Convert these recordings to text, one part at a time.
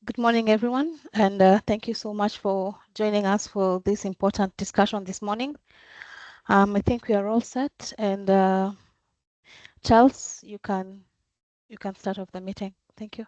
Good morning, everyone, and thank you so much for joining us for this important discussion this morning. I think we are all set, and Charles, you can start off the meeting. Thank you.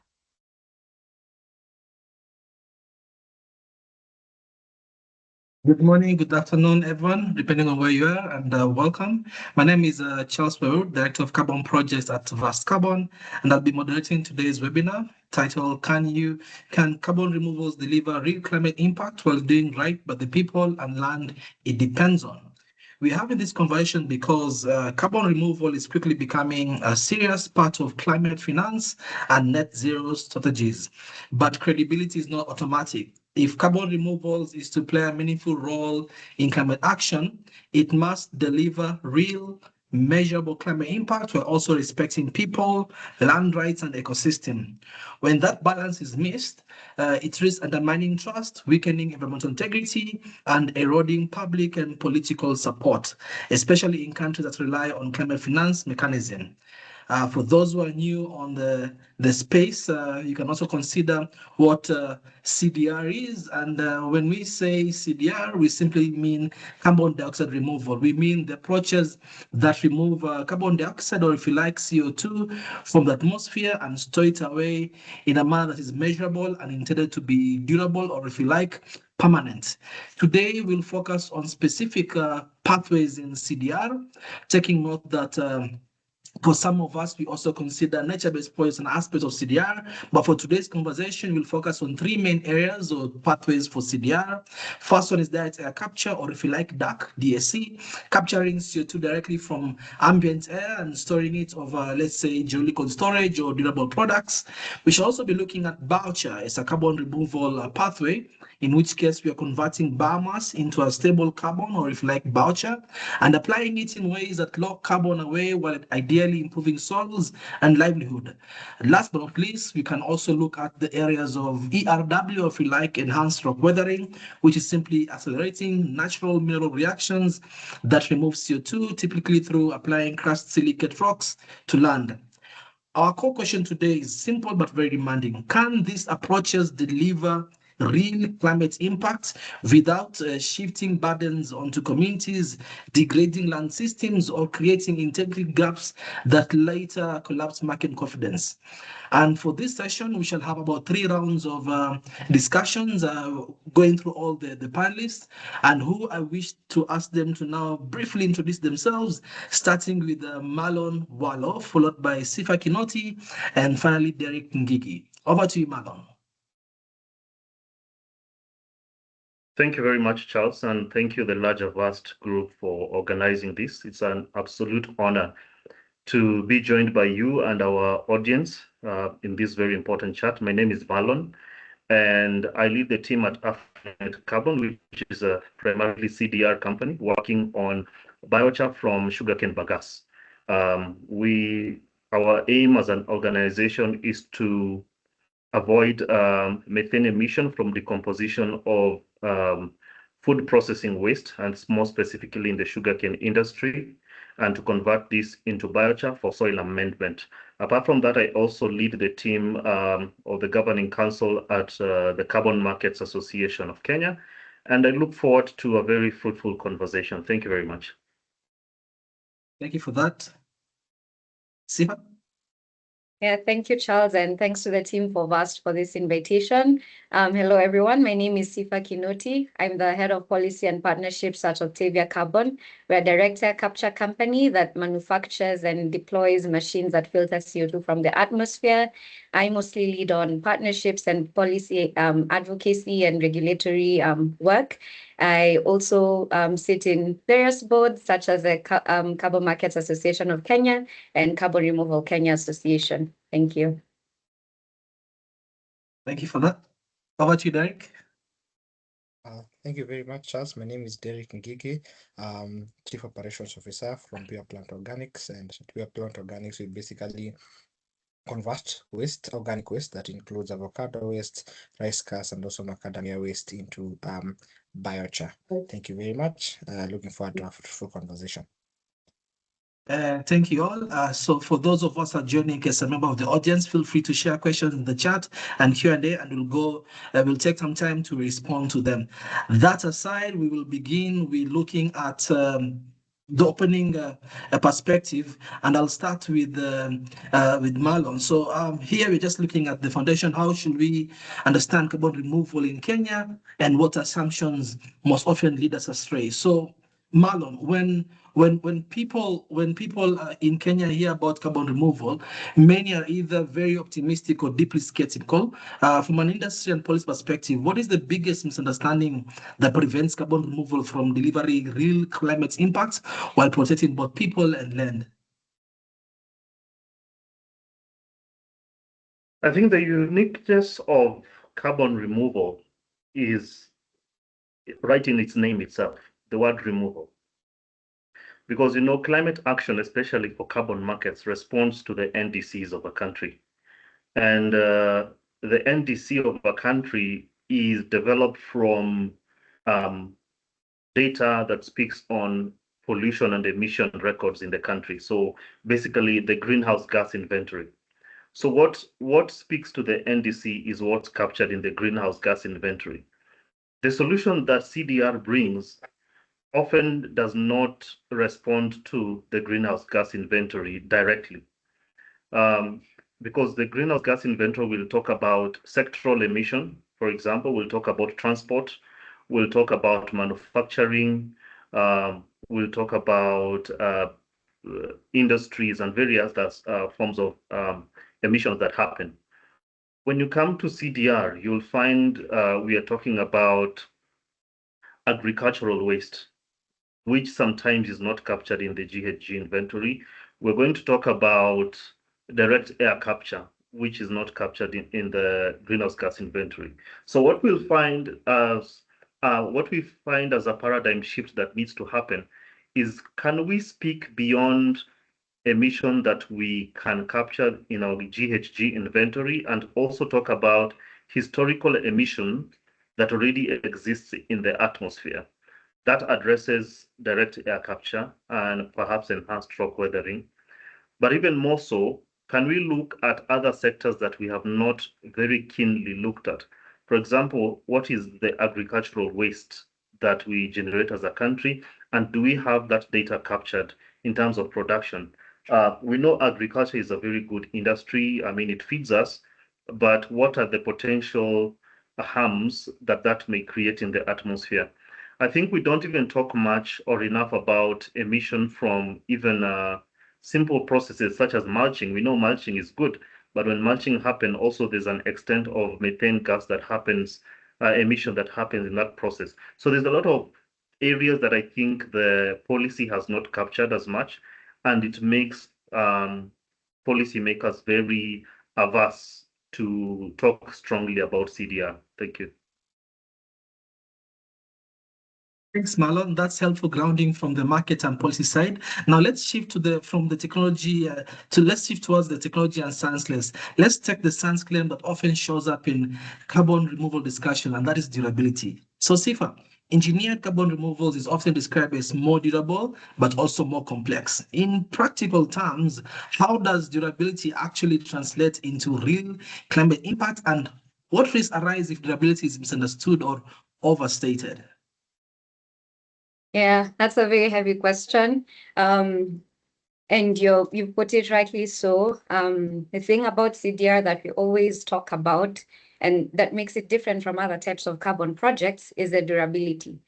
Good morning, good afternoon, everyone, depending on where you are, and welcome. My name is Charles Peru, Director of Carbon Projects at Vast Carbon, and I'll be moderating today's webinar titled, Can Carbon Removals Deliver Real Climate Impact while doing right by the people and land it depends on? We're having this conversation because carbon removal is quickly becoming a serious part of climate finance and net zero strategies. But credibility is not automatic. If carbon removals is to play a meaningful role in climate action, it must deliver real, measurable climate impact while also respecting people, land rights, and ecosystem. When that balance is missed, it risks undermining trust, weakening environmental integrity, and eroding public and political support, especially in countries that rely on climate finance mechanism. For those who are new on the space, you can also consider what CDR is. And when we say CDR, we simply mean carbon dioxide removal. We mean the approaches that remove carbon dioxide, or if you like, CO2 from the atmosphere and store it away in a manner that is measurable and intended to be durable, or if you like, permanent. Today, we'll focus on specific pathways in CDR, taking note that for some of us, we also consider nature-based projects an aspect of CDR, but for today's conversation, we'll focus on three main areas or pathways for CDR. First one is direct air capture, or if you like, DAC, DSC, capturing CO2 directly from ambient air and storing it over, let's say, geological storage or durable products. We should also be looking at biochar as a carbon removal pathway, in which case we are converting biomass into a stable carbon, or if you like, biochar, and applying it in ways that lock carbon away while ideally improving soils and livelihood. And last but not least, we can also look at the areas of ERW, if you like, enhanced rock weathering, which is simply accelerating natural mineral reactions that remove CO2, typically through applying crushed silicate rocks to land. Our core question today is simple but very demanding. Can these approaches deliver real climate impact without shifting burdens onto communities, degrading land systems, or creating integrity gaps that later collapse market confidence? And for this session, we shall have about 3 rounds of discussions going through all the panelists, and who I wish to ask them to now briefly introduce themselves, starting with Marlon Wallo, followed by Sifa Kinoti, and finally Derek Ngigi. Over to you, Marlon. Thank you very much, Charles, and thank you, the larger Vast group, for organizing this. It's an absolute honor to be joined by you and our audience in this very important chat. My name is Marlon, and I lead the team at Afternet Carbon, which is a primarily CDR company working on biochar from sugarcane bagasse. Our aim as an organization is to avoid methane emission from decomposition of food processing waste, and more specifically in the sugarcane industry, and to convert this into biochar for soil amendment. Apart from that, I also lead the team of the governing council at the Carbon Markets Association of Kenya, and I look forward to a very fruitful conversation. Thank you very much. Thank you for that. Sifa? Yeah, thank you, Charles, and thanks to the team for VAST for this invitation. Hello, everyone. My name is Sifa Kinoti. I'm the head of policy and partnerships at Octavia Carbon. We're a direct air capture company that manufactures and deploys machines that filter CO2 from the atmosphere. I mostly lead on partnerships and policy advocacy and regulatory work. I also sit in various boards, such as the Carbon Markets Association of Kenya and Carbon Removal Kenya Association. Thank you. Thank you for that. How about you, Derek? Thank you very much, Charles. My name is Derek Ngigi, Chief Operations Officer from Pure Plant Organics. And Pure Plant Organics, we basically convert organic waste that includes avocado waste, rice crusts, and also macadamia waste into biochar. Thank you very much. Looking forward to a fruitful conversation. Thank you all. So for those of us that are joining as a member of the audience, feel free to share questions in the chat and Q&A, and we'll take some time to respond to them. That aside, we will begin with looking at the opening a perspective, and I'll start with Marlon. So here we're just looking at the foundation. How should we understand carbon removal in Kenya, and what assumptions most often lead us astray? So Marlon, when people in Kenya hear about carbon removal, many are either very optimistic or deeply skeptical. From an industry and policy perspective, what is the biggest misunderstanding that prevents carbon removal from delivering real climate impacts while protecting both people and land? I think the uniqueness of carbon removal is right in its name itself, the word removal. Because, climate action, especially for carbon markets, responds to the NDCs of a country. And the NDC of a country is developed from data that speaks on pollution and emission records in the country. So basically the greenhouse gas inventory. So what speaks to the NDC is what's captured in the greenhouse gas inventory. The solution that CDR brings often does not respond to the greenhouse gas inventory directly. Because the greenhouse gas inventory will talk about sectoral emission, for example, we'll talk about transport, we'll talk about manufacturing, we'll talk about industries and various forms of emissions that happen. When you come to CDR, you'll find we are talking about agricultural waste, which sometimes is not captured in the GHG inventory. We're going to talk about direct air capture, which is not captured in the greenhouse gas inventory. So what we find as a paradigm shift that needs to happen is, can we speak beyond emission that we can capture in our GHG inventory, and also talk about historical emission that already exists in the atmosphere? That addresses direct air capture and perhaps enhanced rock weathering. But even more so, can we look at other sectors that we have not very keenly looked at? For example, what is the agricultural waste that we generate as a country? And do we have that data captured in terms of production? We know agriculture is a very good industry. I mean, it feeds us, but what are the potential harms that may create in the atmosphere? I think we don't even talk much or enough about emission from even simple processes such as mulching. We know mulching is good, but when mulching happens, also there's an extent of methane gas that happens, emission that happens in that process. So there's a lot of areas that I think the policy has not captured as much, and it makes policymakers very averse to talk strongly about CDR. Thank you. Thanks, Marlon. That's helpful grounding from the market and policy side. Now let's shift from the technology let's shift towards the technology and science lens. Let's take the science claim that often shows up in carbon removal discussion, and that is durability. So Sifa, engineered carbon removals is often described as more durable, but also more complex. In practical terms, how does durability actually translate into real climate impact, and what risks arise if durability is misunderstood or overstated? Yeah, that's a very heavy question. And you put it rightly so. The thing about CDR that we always talk about, and that makes it different from other types of carbon projects, is the durability.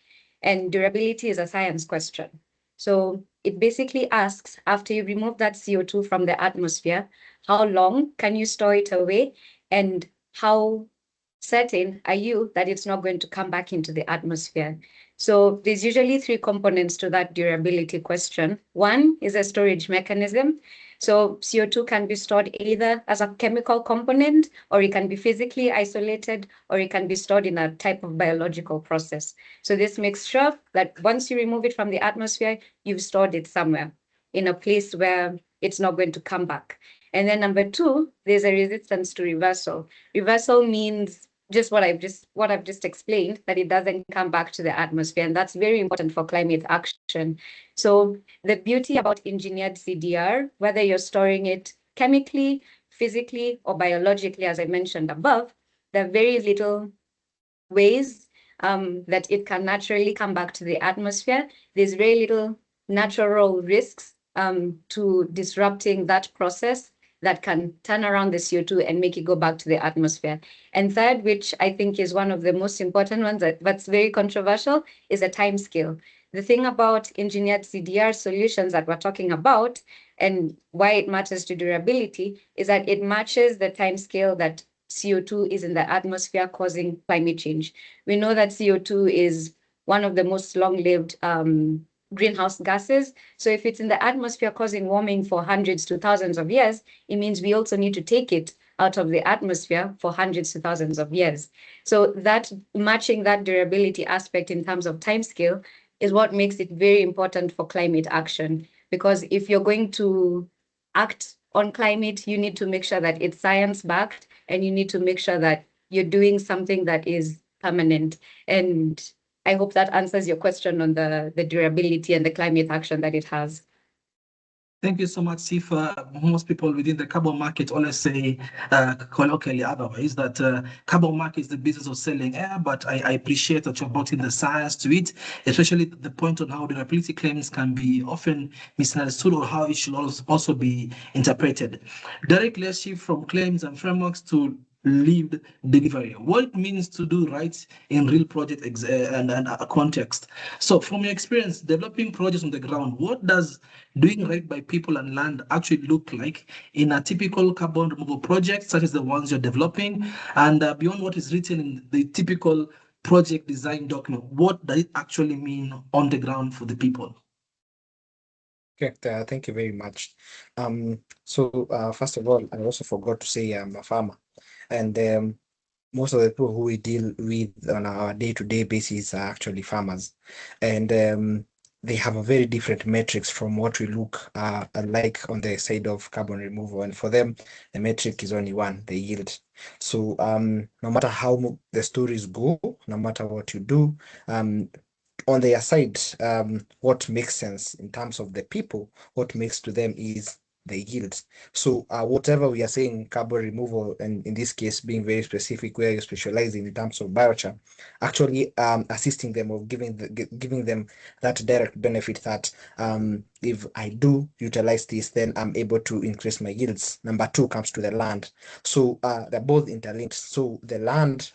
And durability is a science question. So it basically asks, after you remove that CO2 from the atmosphere, how long can you store it away, and how certain are you that it's not going to come back into the atmosphere? So there's usually three components to that durability question. One is a storage mechanism. So CO2 can be stored either as a chemical component, or it can be physically isolated, or it can be stored in a type of biological process. So this makes sure that once you remove it from the atmosphere, you've stored it somewhere in a place where it's not going to come back. And then number two, there's a resistance to reversal. Reversal means just what I've just explained, that it doesn't come back to the atmosphere, and that's very important for climate action. So the beauty about engineered CDR, whether you're storing it chemically, physically, or biologically, as I mentioned above, there are very little ways that it can naturally come back to the atmosphere. There's very little natural risks to disrupting that process that can turn around the CO2 and make it go back to the atmosphere. And third, which I think is one of the most important ones, that's very controversial, is a time scale. The thing about engineered CDR solutions that we're talking about, and why it matters to durability, is that it matches the time scale that CO2 is in the atmosphere causing climate change. We know that CO2 is one of the most long-lived greenhouse gases. So if it's in the atmosphere causing warming for hundreds to thousands of years, it means we also need to take it out of the atmosphere for hundreds to thousands of years. So that matching that durability aspect in terms of timescale is what makes it very important for climate action. Because if you're going to act on climate, you need to make sure that it's science-backed, and you need to make sure that you're doing something that is permanent. And I hope that answers your question on the durability and the climate action that it has. Thank you so much, Sifa. Most people within the carbon market always say, colloquially otherwise, that carbon market is the business of selling air, but I appreciate that you're brought in the science to it, especially the point on how durability claims can be often misunderstood or how it should also be interpreted. Direct leadership from claims and frameworks to lived delivery, what it means to do right in real project and context. So from your experience developing projects on the ground, what does doing right by people and land actually look like in a typical carbon removal project such as the ones you're developing, and beyond what is written in the typical project design document, what does it actually mean on the ground for the people? Okay, thank you very much. First of all, I also forgot to say I'm a farmer, and most of the people who we deal with on our day-to-day basis are actually farmers, and they have a very different metrics from what we look like on the side of carbon removal. And for them, the metric is only one, the yield. So no matter how the stories go, no matter what you do, on their side, what makes sense in terms of the people, what makes to them is the yield. So whatever we are saying, carbon removal, and in this case being very specific, where you're specializing in terms of biochar, actually assisting them of giving them that direct benefit that if I do utilize this, then I'm able to increase my yields. Number two comes to the land. So they're both interlinked. So the land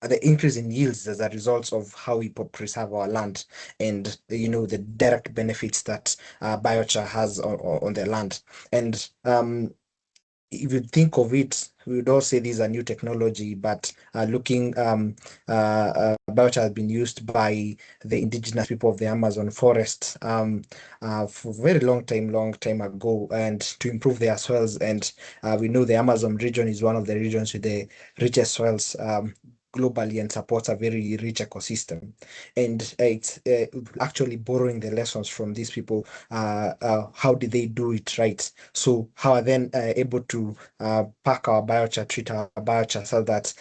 the increase in yields as a result of how we preserve our land, and the direct benefits that biochar has on the land. And if you think of it, we would all say these are new technology, but looking biochar has been used by the indigenous people of the Amazon forest for a very long time ago, and to improve their soils. And we know the Amazon region is one of the regions with the richest soils globally, and supports a very rich ecosystem. And it's actually borrowing the lessons from these people. How did they do it right? So how are then able to pack our biochar, treat our biochar so that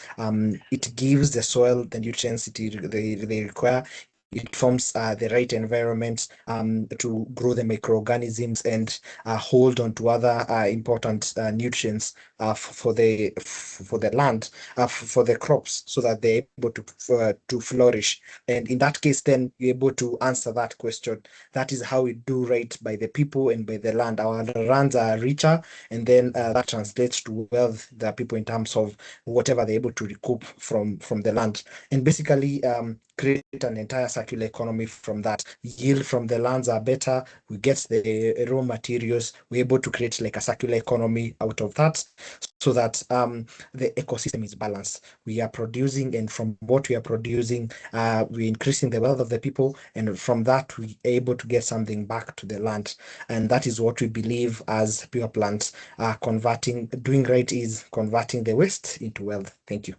it gives the soil the nutrients they require. It forms the right environment to grow the microorganisms and hold on to other important nutrients for the land, for the crops, so that they're able to flourish. And in that case, then you're able to answer that question. That is how we do right by the people and by the land. Our lands are richer, and then that translates to wealth, the people, in terms of whatever they're able to recoup from the land. And basically create an entire circular economy from that. Yield from the lands are better. We get the raw materials. We're able to create like a circular economy out of that, so that the ecosystem is balanced. We are producing, and from what we are producing, we're increasing the wealth of the people, and from that we're able to get something back to the land. And that is what we believe as Pure Plants are converting. Doing right is converting the waste into wealth. Thank you.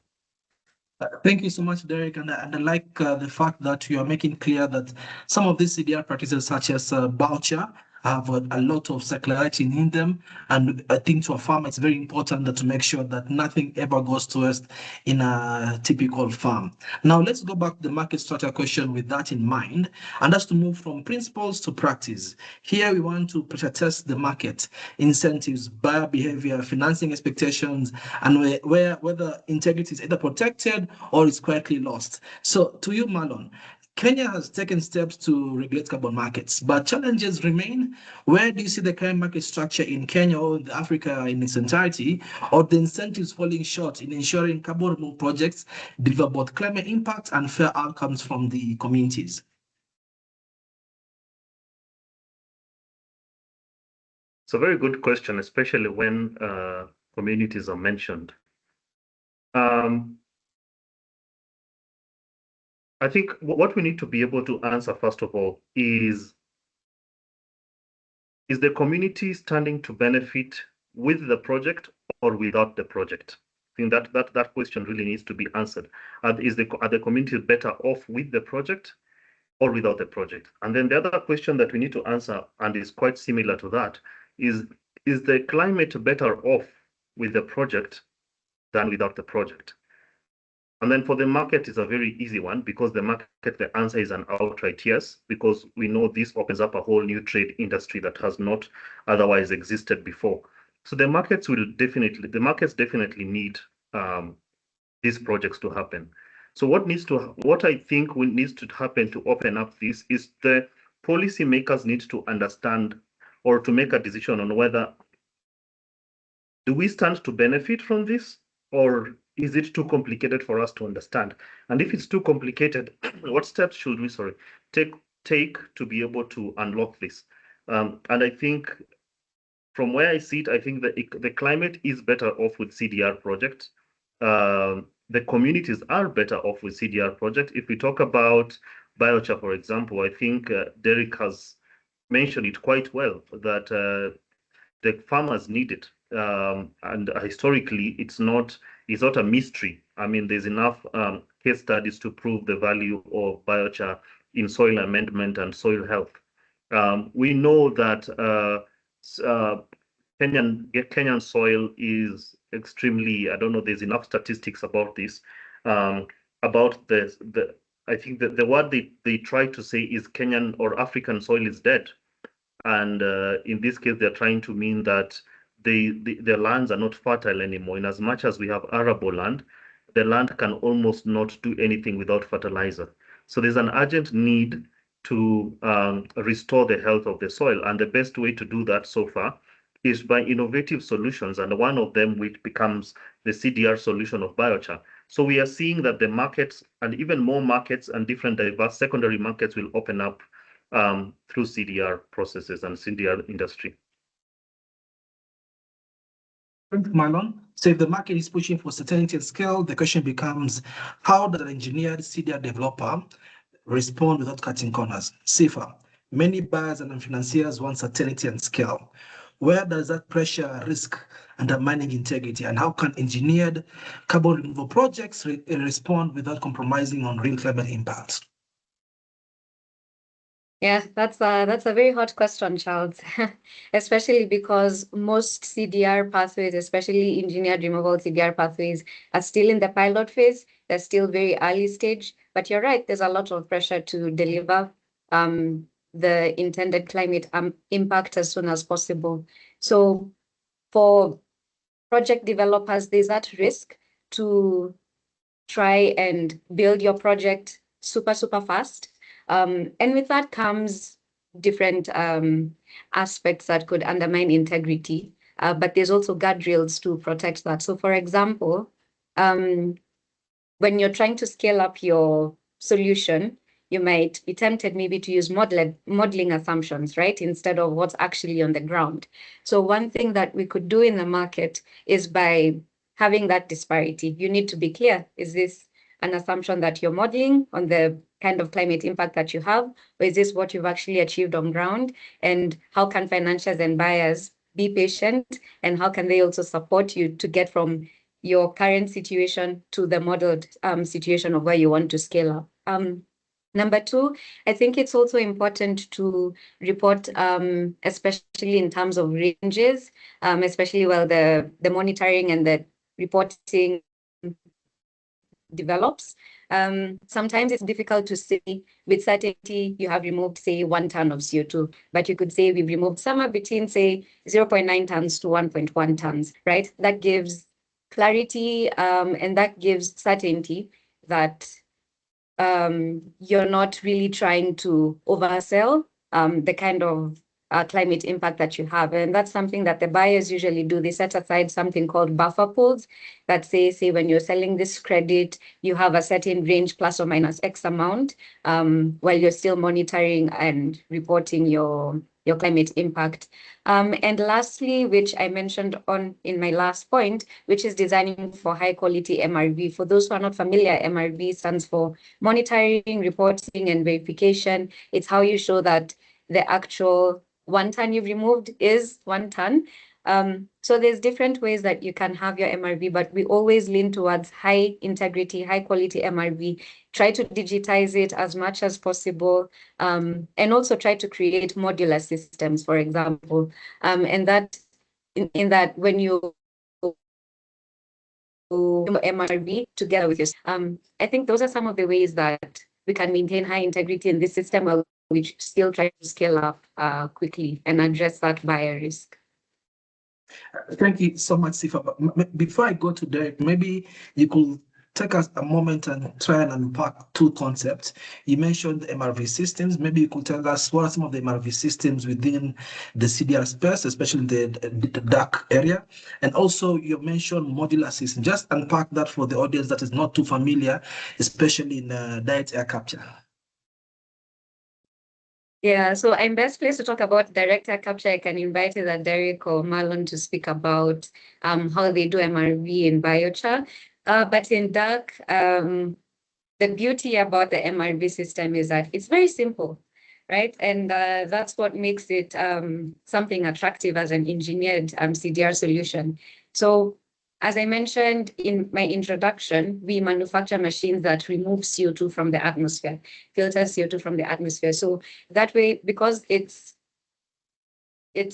Thank you so much, Derek. And I like the fact that you are making clear that some of these CDR practices, such as biochar, have a lot of circularity in them. And I think to a farmer, it's very important that to make sure that nothing ever goes to waste in a typical farm. Now, let's go back to the market structure question with that in mind, and that's to move from principles to practice. Here, we want to pressure test the market, incentives, buyer behavior, financing expectations, and whether integrity is either protected or is quietly lost. So, to you, Marlon, Kenya has taken steps to regulate carbon markets, but challenges remain. Where do you see the current market structure in Kenya or in Africa in its entirety, or the incentives falling short in ensuring carbon removal projects deliver both climate impact and fair outcomes from the communities? It's a very good question, especially when communities are mentioned. I think what we need to be able to answer, first of all, is the community standing to benefit with the project or without the project? I think that question really needs to be answered. Are the communities better off with the project or without the project? And then the other question that we need to answer, and is quite similar to that, is the climate better off with the project than without the project? And then for the market, it's a very easy one, because the market, the answer is an outright yes, because we know this opens up a whole new trade industry that has not otherwise existed before. So the markets definitely need these projects to happen. So what I think needs to happen to open up this is the policymakers need to understand, or to make a decision on whether do we stand to benefit from this, or is it too complicated for us to understand? And if it's too complicated, what steps should we take to be able to unlock this? And I think from where I see it, I think the climate is better off with CDR project. The communities are better off with CDR project. If we talk about biochar, for example, I think Derek has mentioned it quite well, that the farmers need it. And historically, it's not a mystery. I mean, there's enough case studies to prove the value of biochar in soil amendment and soil health. We know that Kenyan soil is extremely, I don't know, there's enough statistics about this, about I think the word they try to say is Kenyan or African soil is dead. And in this case, they're trying to mean that the lands are not fertile anymore. In as much as we have arable land, the land can almost not do anything without fertilizer. So there's an urgent need to restore the health of the soil. And the best way to do that so far is by innovative solutions. And one of them, which becomes the CDR solution of biochar. So we are seeing that the markets, and even more markets and different diverse secondary markets, will open up through CDR processes and CDR industry. Thank you, Marlon. So if the market is pushing for certainty and scale, the question becomes, how does an engineered CDR developer respond without cutting corners? Safer. Many buyers and financiers want certainty and scale. Where does that pressure risk undermining integrity, and how can engineered carbon removal projects respond without compromising on real climate impact? Yeah, that's a very hot question, Charles, especially because most CDR pathways, especially engineered removal CDR pathways, are still in the pilot phase. They're still very early stage, but you're right, there's a lot of pressure to deliver the intended climate impact as soon as possible. So for project developers, there's that risk to try and build your project super fast. And with that comes different aspects that could undermine integrity, but there's also guardrails to protect that. So for example, when you're trying to scale up your solution, you might be tempted maybe to use modeling assumptions, right, instead of what's actually on the ground. So one thing that we could do in the market is by having that disparity. You need to be clear, is this an assumption that you're modeling on the kind of climate impact that you have, or is this what you've actually achieved on ground? And how can financiers and buyers be patient, and how can they also support you to get from your current situation to the modeled situation of where you want to scale up? Number two, I think it's also important to report, especially in terms of ranges, especially while the monitoring and the reporting develops. Sometimes it's difficult to say with certainty you have removed, say, 1 ton of CO2, but you could say we've removed somewhere between, say, 0.9 tons to 1.1 tons, right? That gives clarity, and that gives certainty that you're not really trying to oversell the kind of climate impact that you have. And that's something that the buyers usually do. They set aside something called buffer pools that say, when you're selling this credit, you have a certain range plus or minus X amount, while you're still monitoring and reporting your climate impact. And lastly, which I mentioned in my last point, which is designing for high quality MRV. For those who are not familiar, MRV stands for monitoring, reporting, and verification. It's how you show that the actual 1 ton you've removed is 1 ton. So there's different ways that you can have your MRV, but we always lean towards high integrity, high quality MRV. Try to digitize it as much as possible, and also try to create modular systems, for example. And that in that when you MRV together with your, I think those are some of the ways that we can maintain high integrity in this system while we still try to scale up quickly and address that buyer risk. Thank you so much, Sifa. But before I go to Derek, maybe you could take us a moment and try and unpack two concepts. You mentioned MRV systems. Maybe you could tell us what are some of the MRV systems within the CDR space, especially the dark area. And also you mentioned modular systems. Just unpack that for the audience that is not too familiar, especially in direct air capture. Yeah, so I'm best placed to talk about direct air capture. I can invite either Derek or Marlon to speak about how they do MRV in biochar. But in dark, the beauty about the MRV system is that it's very simple, right? And that's what makes it something attractive as an engineered CDR solution. So as I mentioned in my introduction, we manufacture machines that remove CO2 from the atmosphere, filter CO2 from the atmosphere. So that way, because it's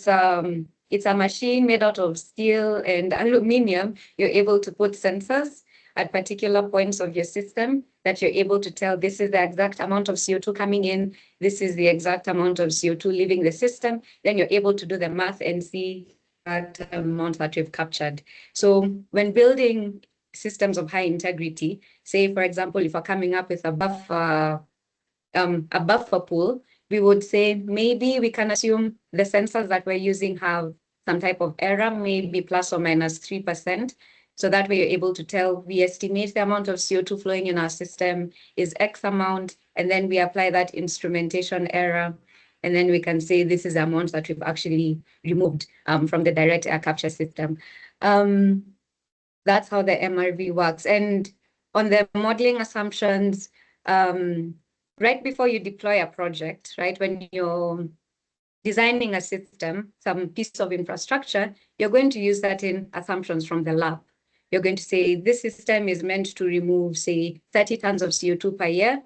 a machine made out of steel and aluminum, you're able to put sensors at particular points of your system that you're able to tell this is the exact amount of CO2 coming in, this is the exact amount of CO2 leaving the system. Then you're able to do the math and see that amount that you've captured. So when building systems of high integrity, say, for example, if we're coming up with a buffer pool, we would say maybe we can assume the sensors that we're using have some type of error, maybe plus or minus 3%. So that way you're able to tell, we estimate the amount of CO2 flowing in our system is X amount, and then we apply that instrumentation error. And then we can say this is the amount that we've actually removed from the direct air capture system. That's how the MRV works. And on the modeling assumptions, right before you deploy a project, right, when you're designing a system, some piece of infrastructure, you're going to use certain assumptions from the lab. You're going to say this system is meant to remove, say, 30 tons of CO2 per year.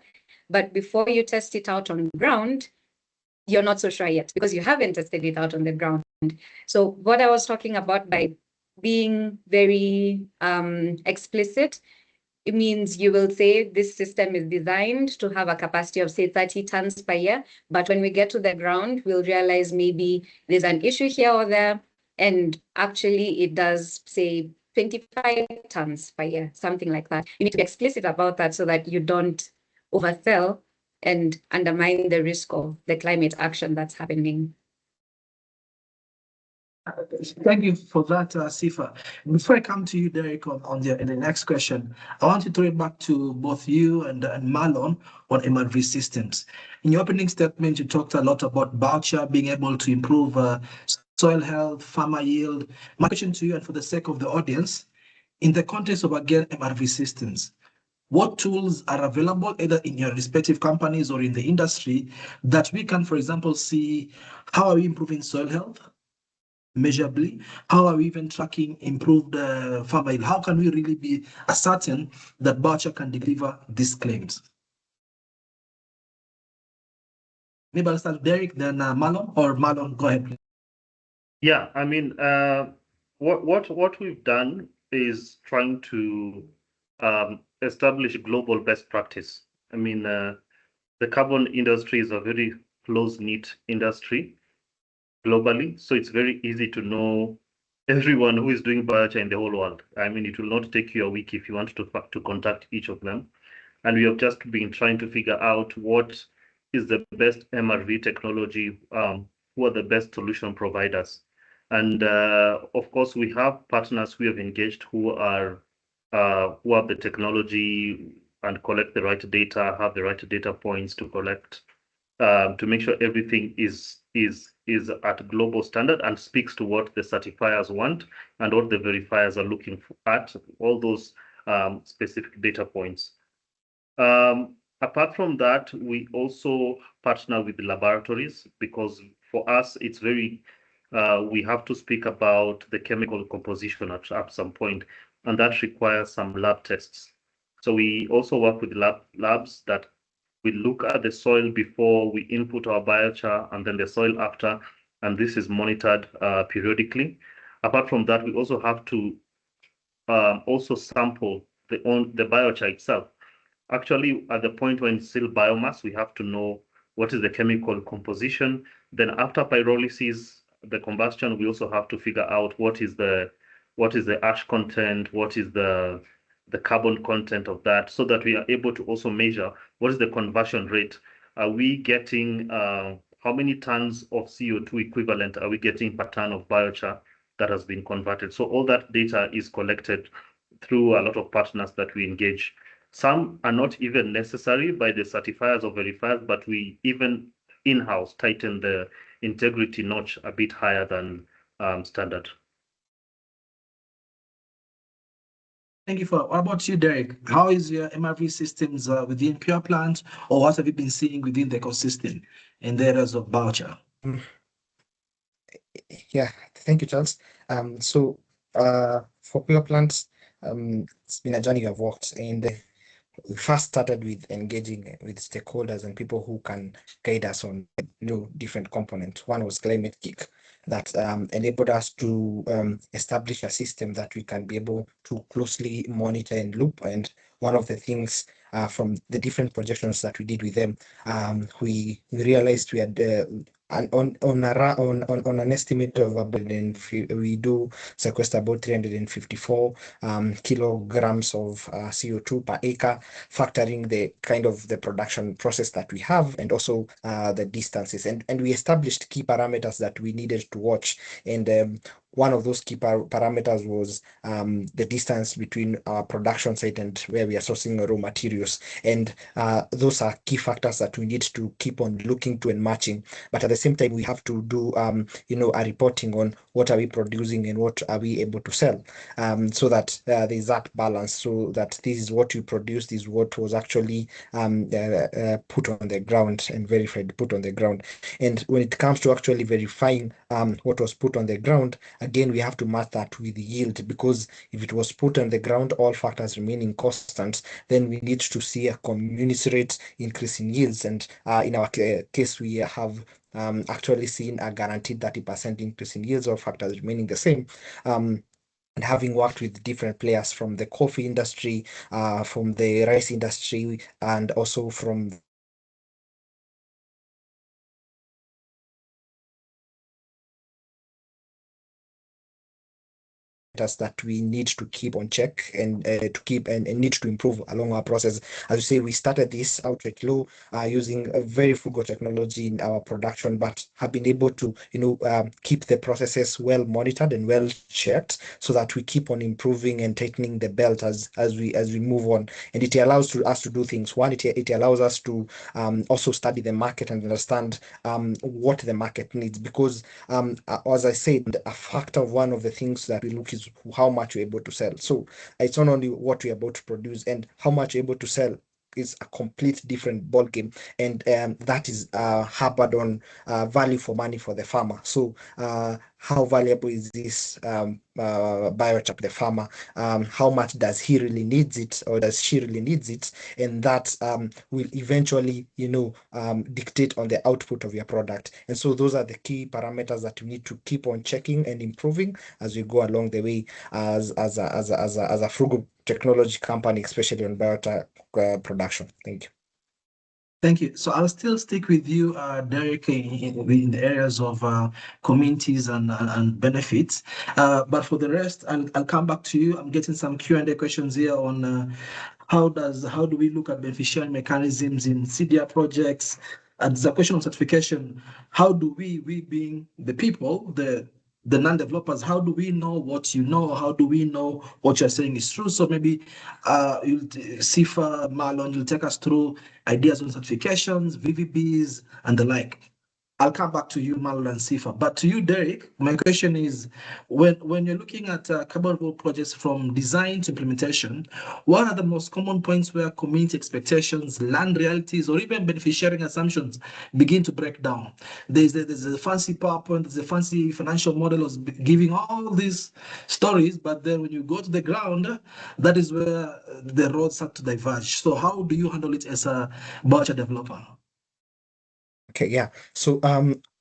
But before you test it out on the ground, you're not so sure yet because you haven't tested it out on the ground. So what I was talking about by being very explicit, it means you will say this system is designed to have a capacity of, say, 30 tons per year. But when we get to the ground, we'll realize maybe there's an issue here or there. And actually, it does, say, 25 tons per year, something like that. You need to be explicit about that so that you don't oversell and undermine the risk of the climate action that's happening. Thank you for that, Sifa. Before I come to you, Derek, on the next question, I want to throw it back to both you and Marlon on MRV systems. In your opening statement, you talked a lot about biochar being able to improve soil health, farmer yield. My question to you, and for the sake of the audience, in the context of, again, MRV systems, what tools are available either in your respective companies or in the industry that we can, for example, see how are we improving soil health measurably? How are we even tracking improved farmer yield? How can we really be certain that biochar can deliver these claims? Maybe I'll start with Derek, then Marlon, or Marlon, go ahead, please. Yeah, I mean, what we've done is trying to establish global best practice. I mean, the carbon industry is a very close-knit industry globally, so it's very easy to know everyone who is doing biochar in the whole world. I mean, it will not take you a week if you want to contact each of them. And we have just been trying to figure out what is the best MRV technology, who are the best solution providers. And of course, we have partners we have engaged who have the technology and collect the right data, have the right data points to collect, to make sure everything is at global standard and speaks to what the certifiers want and what the verifiers are looking at, all those specific data points. Apart from that, we also partner with the laboratories because for us, it's very, we have to speak about the chemical composition at some point, and that requires some lab tests. So we also work with labs that we look at the soil before we input our biochar and then the soil after, and this is monitored periodically. Apart from that, we also have to also sample the biochar itself. Actually, at the point when it's still biomass, we have to know what is the chemical composition. Then after pyrolysis, the combustion, we also have to figure out what is the ash content, what is the carbon content of that, so that we are able to also measure what is the conversion rate. Are we getting how many tons of CO2 equivalent are we getting per ton of biochar that has been converted? So all that data is collected through a lot of partners that we engage. Some are not even necessary by the certifiers or verifiers, but we even in-house tighten the integrity notch a bit higher than standard. Thank you for. What about you, Derek? How is your MRV systems within Pure Plant, or what have you been seeing within the ecosystem in the areas of biochar? Yeah, thank you, Charles. So for Pure Plants, it's been a journey I've walked, and we first started with engaging with stakeholders and people who can guide us on different components. One was Climate Geek that enabled us to establish a system that we can be able to closely monitor and loop. And one of the things from the different projections that we did with them, we realized we had on an estimate of about, we do sequester about 354 kilograms of CO2 per acre, factoring the kind of the production process that we have and also the distances. And we established key parameters that we needed to watch. And one of those key parameters was the distance between our production site and where we are sourcing raw materials. And those are key factors that we need to keep on looking to and matching. But at the same time, we have to do, a reporting on what are we producing and what are we able to sell, so that there's that balance, so that this is what we produced, is what was actually put on the ground and verified, put on the ground. And when it comes to actually verifying what was put on the ground, again, we have to match that with yield, because if it was put on the ground, all factors remaining constant, then we need to see a commensurate increase in yields. And in our case, we have actually seen a guaranteed 30% increase in yields, all factors remaining the same. And having worked with different players from the coffee industry, from the rice industry, and also from that we need to keep on check and to keep and need to improve along our process. As you say, we started this outright low using a very frugal technology in our production, but have been able to keep the processes well monitored and well checked, so that we keep on improving and tightening the belt as we move on. And it allows us to do things. One, it allows us to also study the market and understand what the market needs, because as I said, a factor of one of the things that we look is how much we're able to sell. So it's not only what we're able to produce, and how much we're able to sell is a complete different ballgame, and that is hampered on value for money for the farmer. So how valuable is this biochar to the farmer? How much does he really needs it, or does she really needs it? And that will eventually, dictate on the output of your product. And so those are the key parameters that you need to keep on checking and improving as we go along the way as a frugal technology company, especially on biotech production. Thank you. Thank you. So I'll still stick with you, Derek, in the areas of communities and benefits. But for the rest, I'll come back to you. I'm getting some Q&A questions here on how do we look at beneficiary mechanisms in CDR projects? And there's a question on certification. How do we being the people, the non-developers, how do we know what you know? How do we know what you're saying is true? So maybe Sifa, Marlon, you'll take us through ideas on certifications, VVBs, and the like. I'll come back to you, Marlon and Sifa. But to you, Derek, my question is, when you're looking at carbon removal projects from design to implementation, what are the most common points where community expectations, land realities, or even beneficiary assumptions begin to break down? There's a fancy PowerPoint, there's a fancy financial model of giving all these stories, but then when you go to the ground, that is where the roads start to diverge. So how do you handle it as a voucher developer? Okay, yeah. So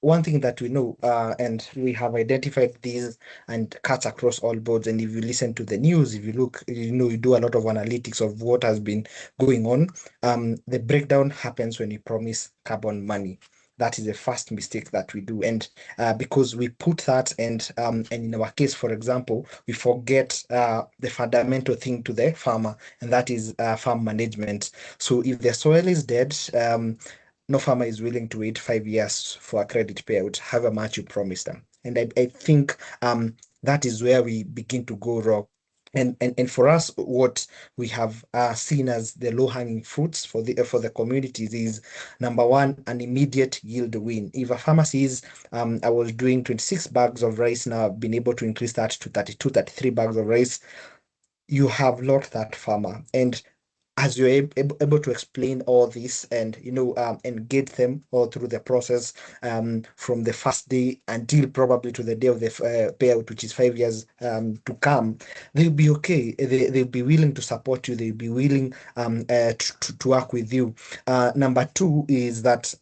one thing that we know, and we have identified these and cuts across all boards. And if you listen to the news, if you look, you do a lot of analytics of what has been going on. The breakdown happens when you promise carbon money. That is the first mistake that we do, and because we put that, and in our case, for example, we forget the fundamental thing to the farmer, and that is farm management. So if the soil is dead, no farmer is willing to wait 5 years for a credit payout, however much you promise them. And I think that is where we begin to go wrong. And for us, what we have seen as the low-hanging fruits for the communities is, number one, an immediate yield win. If a farmer says, I was doing 26 bags of rice, now I've been able to increase that to 32, 33 bags of rice, you have lost that farmer. And as you're able to explain all this and engage them all through the process, from the first day until probably to the day of the payout, which is 5 years to come, they'll be okay. They'll be willing to support you. They'll be willing to work with you. Number two is that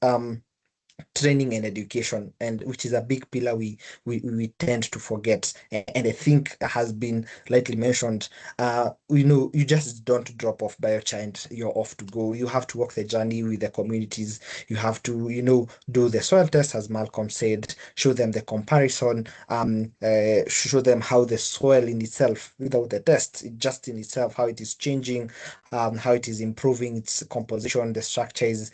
training and education, and which is a big pillar we tend to forget, and I think has been lightly mentioned. You just don't drop off biochar and you're off to go. You have to walk the journey with the communities. You have to do the soil test, as Malcolm said, show them the comparison, show them how the soil in itself, without the test, just in itself, how it is changing, how it is improving its composition, the structure is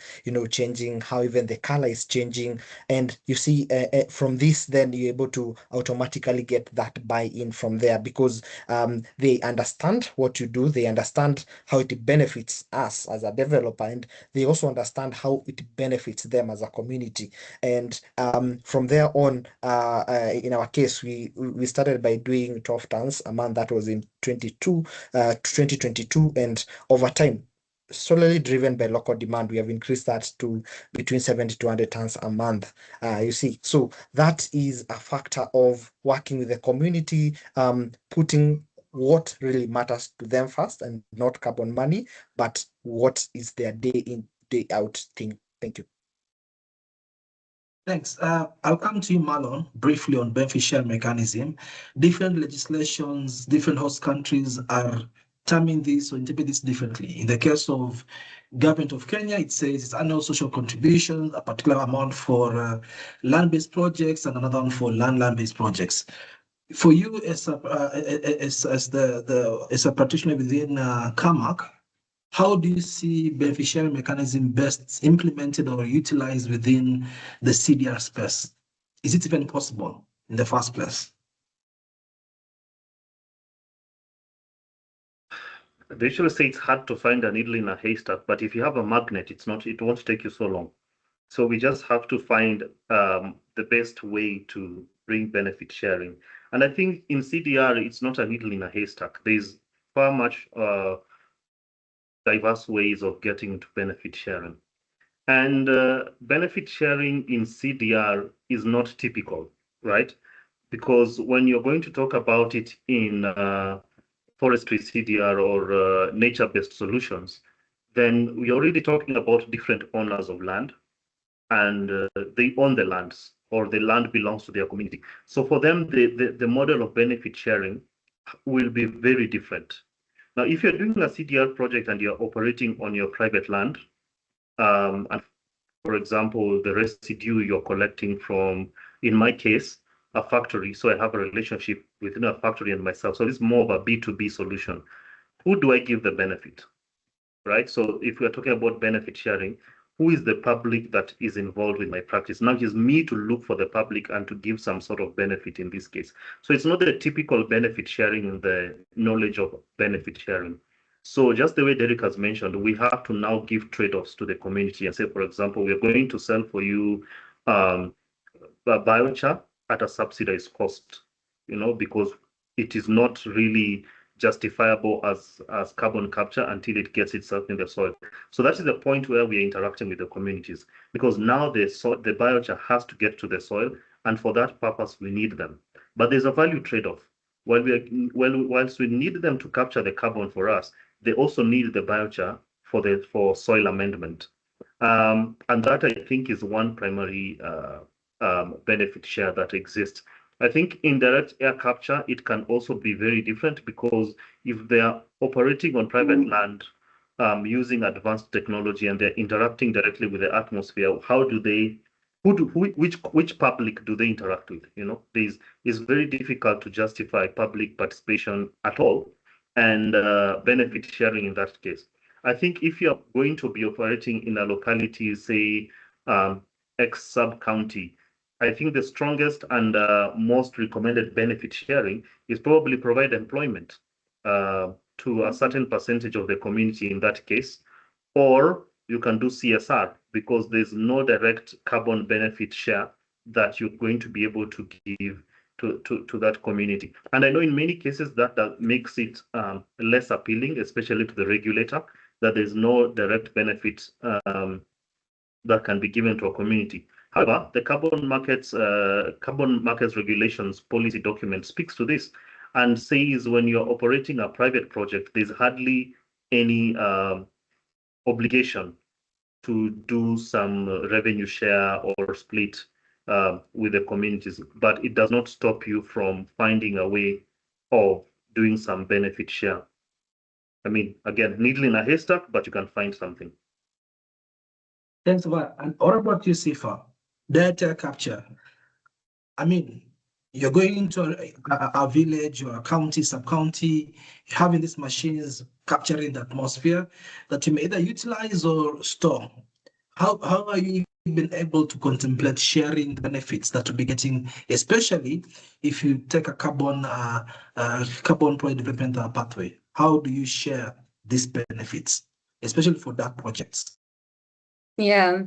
changing, how even the color is changing. And you see, from this, then you're able to automatically get that buy-in from there, because they understand what you do, they understand how it benefits us as a developer, and they also understand how it benefits them as a community. And from there on, in our case, we started by doing 12 tons a month. That was in 2022, and over time, solely driven by local demand, we have increased that to between 70 to 100 tons a month. You see, so that is a factor of working with the community, putting what really matters to them first, and not carbon money, but what is their day in, day out thing. Thank you. Thanks. I'll come to you, Marlon, briefly on beneficial mechanism. Different legislations, different host countries are terming this or interpret this differently. In the case of government of Kenya, it says it's annual social contribution, a particular amount for land-based projects and another one for land-based projects. For you as a practitioner within CAMAC, how do you see beneficiary mechanism best implemented or utilized within the CDR space? Is it even possible in the first place? They usually say it's hard to find a needle in a haystack, but if you have a magnet, it won't take you so long. So we just have to find the best way to bring benefit sharing. And I think in CDR, it's not a needle in a haystack. There's far much diverse ways of getting to benefit sharing. And benefit sharing in CDR is not typical, right? because when you're going to talk about it in forestry CDR or nature-based solutions, then we're already talking about different owners of land, and they own the lands, or the land belongs to their community. So for them, the model of benefit sharing will be very different. Now, if you're doing a CDR project and you're operating on your private land, and for example, the residue you're collecting from, in my case, a factory. So I have a relationship within a factory and myself. So this is more of a B2B solution. Who do I give the benefit, right? So if we're talking about benefit sharing, who is the public that is involved with my practice? Now it's me to look for the public and to give some sort of benefit in this case. So it's not the typical benefit sharing in the knowledge of benefit sharing. So just the way Derek has mentioned, we have to now give trade-offs to the community and say, for example, we're going to sell for you a biochar at a subsidized cost, because it is not really justifiable as carbon capture until it gets itself in the soil. So that is the point where we are interacting with the communities, because now the biochar has to get to the soil, and for that purpose we need them. But there's a value trade-off. Whilst we need them to capture the carbon for us, they also need the biochar for soil amendment. And that, I think, is one primary benefit share that exists. I think indirect air capture, it can also be very different, because if they are operating on private land using advanced technology and they're interacting directly with the atmosphere, how do they, which public do they interact with? It's very difficult to justify public participation at all and benefit sharing in that case. I think if you're going to be operating in a locality, say X sub-county, I think the strongest and most recommended benefit sharing is probably provide employment to a certain percentage of the community in that case, or you can do CSR, because there's no direct carbon benefit share that you're going to be able to give to that community. And I know in many cases that makes it less appealing, especially to the regulator, that there's no direct benefit that can be given to a community. However, the carbon markets regulations policy document speaks to this and says when you're operating a private project, there's hardly any obligation to do some revenue share or split with the communities, but it does not stop you from finding a way of doing some benefit share. I mean, again, needle in a haystack, but you can find something. Thanks, Var. And what about you, Sifa? Data capture. I mean, you're going into a village or a county, sub-county, having these machines capturing the atmosphere that you may either utilize or store. How are you been able to contemplate sharing the benefits that you'll be getting, especially if you take a carbon project development pathway? How do you share these benefits, especially for that projects? Yeah.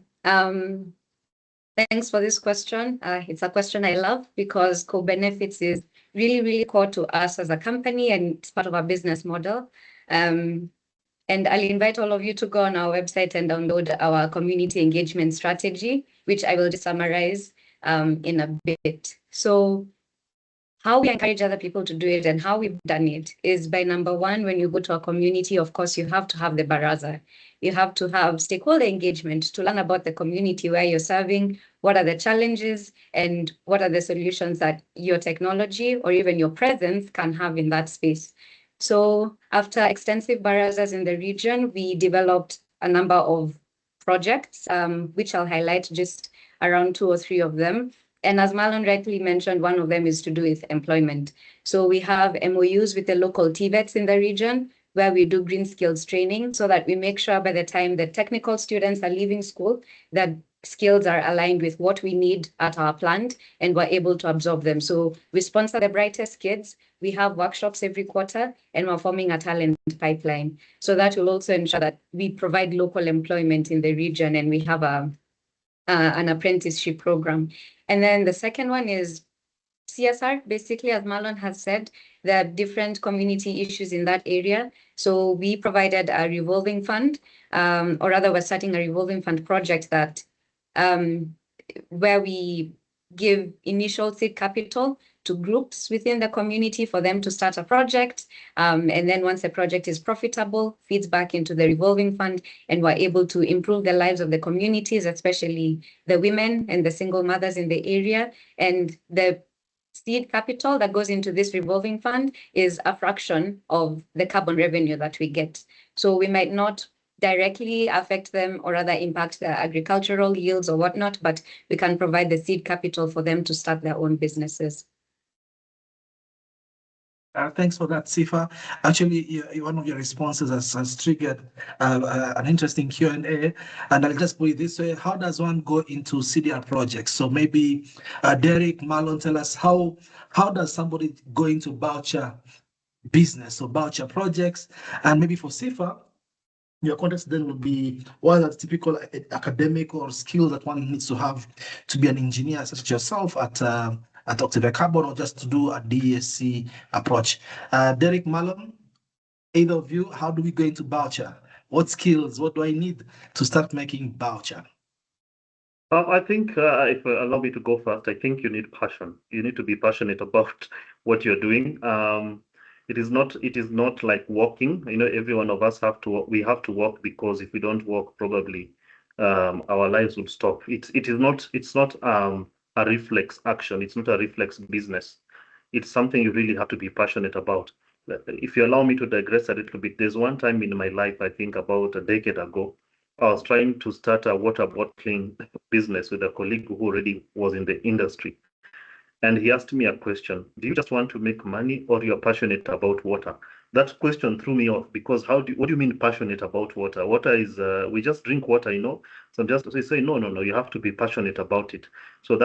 Thanks for this question. It's a question I love, because co-benefits is really, really core to us as a company, and it's part of our business model. And I'll invite all of you to go on our website and download our community engagement strategy, which I will just summarize in a bit. So how we encourage other people to do it and how we've done it is by, number one, when you go to a community, of course, you have to have the baraza. You have to have stakeholder engagement to learn about the community where you're serving, what are the challenges, and what are the solutions that your technology or even your presence can have in that space. So after extensive barazas in the region, we developed a number of projects, which I'll highlight just around 2 or 3 of them. And as Marlon rightly mentioned, one of them is to do with employment. So we have MOUs with the local TVETs in the region, where we do green skills training, so that we make sure by the time the technical students are leaving school, that skills are aligned with what we need at our plant, and we're able to absorb them. So we sponsor the brightest kids. We have workshops every quarter, and we're forming a talent pipeline. So that will also ensure that we provide local employment in the region, and we have an apprenticeship program. And then the second one is CSR. Basically, as Marlon has said, there are different community issues in that area. So we provided a revolving fund, or rather we're starting a revolving fund project that where we give initial seed capital to groups within the community for them to start a project. And then once the project is profitable, feeds back into the revolving fund, and we're able to improve the lives of the communities, especially the women and the single mothers in the area. And the seed capital that goes into this revolving fund is a fraction of the carbon revenue that we get. So we might not directly affect them or rather impact the agricultural yields or whatnot, but we can provide the seed capital for them to start their own businesses. Thanks for that, Sifa. Actually, one of your responses has triggered an interesting Q&A, and I'll just put it this way: how does one go into CDR projects? So maybe Derek, Marlon, tell us how does somebody go into voucher business or voucher projects, and maybe for Sifa, your context then will be what are the typical academic or skills that one needs to have to be an engineer such as yourself at Octavia Carbon, or just to do a DSC approach. Derek, Malum, either of you, how do we go into voucher? What skills, what do I need to start making voucher? I think if you allow me to go first, I think you need passion. You need to be passionate about what you're doing. It is not like walking. You know, every one of us we have to walk, because if we don't walk, probably our lives would stop. It's not a reflex action. It's not a reflex business. It's something you really have to be passionate about. If you allow me to digress a little bit, there's one time in my life, I think about a decade ago, I was trying to start a water bottling business with a colleague who already was in the industry. And he asked me a question: do you just want to make money, or you're passionate about water? That question threw me off, because what do you mean passionate about water? Water is, we just drink water, you know? So just to say, no, you have to be passionate about it. So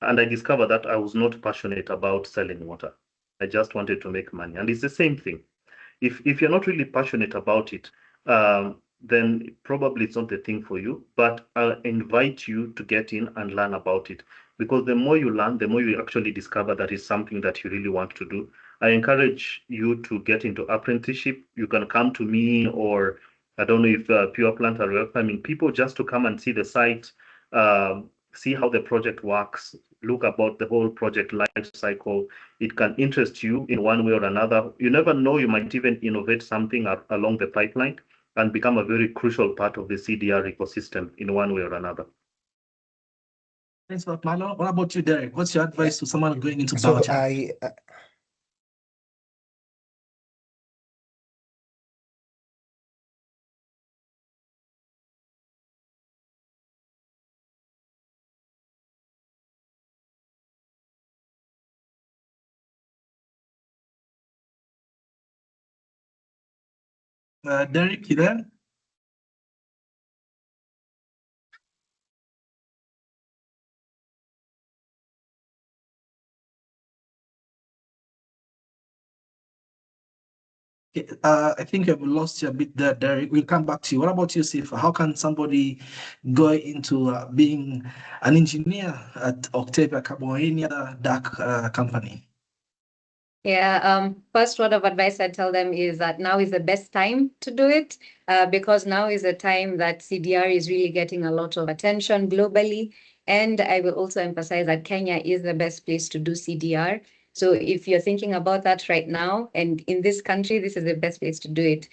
and I discovered that I was not passionate about selling water. I just wanted to make money. And it's the same thing. If you're not really passionate about it, then probably it's not the thing for you. But I'll invite you to get in and learn about it, because the more you learn, the more you actually discover that is something that you really want to do. I encourage you to get into apprenticeship. You can come to me, or I don't know if Pure Plant are welcoming people just to come and see the site, see how the project works, look about the whole project life cycle. It can interest you in one way or another. You never know, you might even innovate something along the pipeline and become a very crucial part of the CDR ecosystem in one way or another. Thanks for that, Marlon. What about you, Derek? What's your advice to someone going into So voucher? Derek, you there? I think I've lost you a bit there, Derek. We'll come back to you. What about you, Sifa? How can somebody go into being an engineer at Octavia Carbon or any other dark company? Yeah, first word of advice I'd tell them is that now is the best time to do it, because now is the time that CDR is really getting a lot of attention globally. And I will also emphasize that Kenya is the best place to do CDR. So if you're thinking about that right now, and in this country, this is the best place to do it.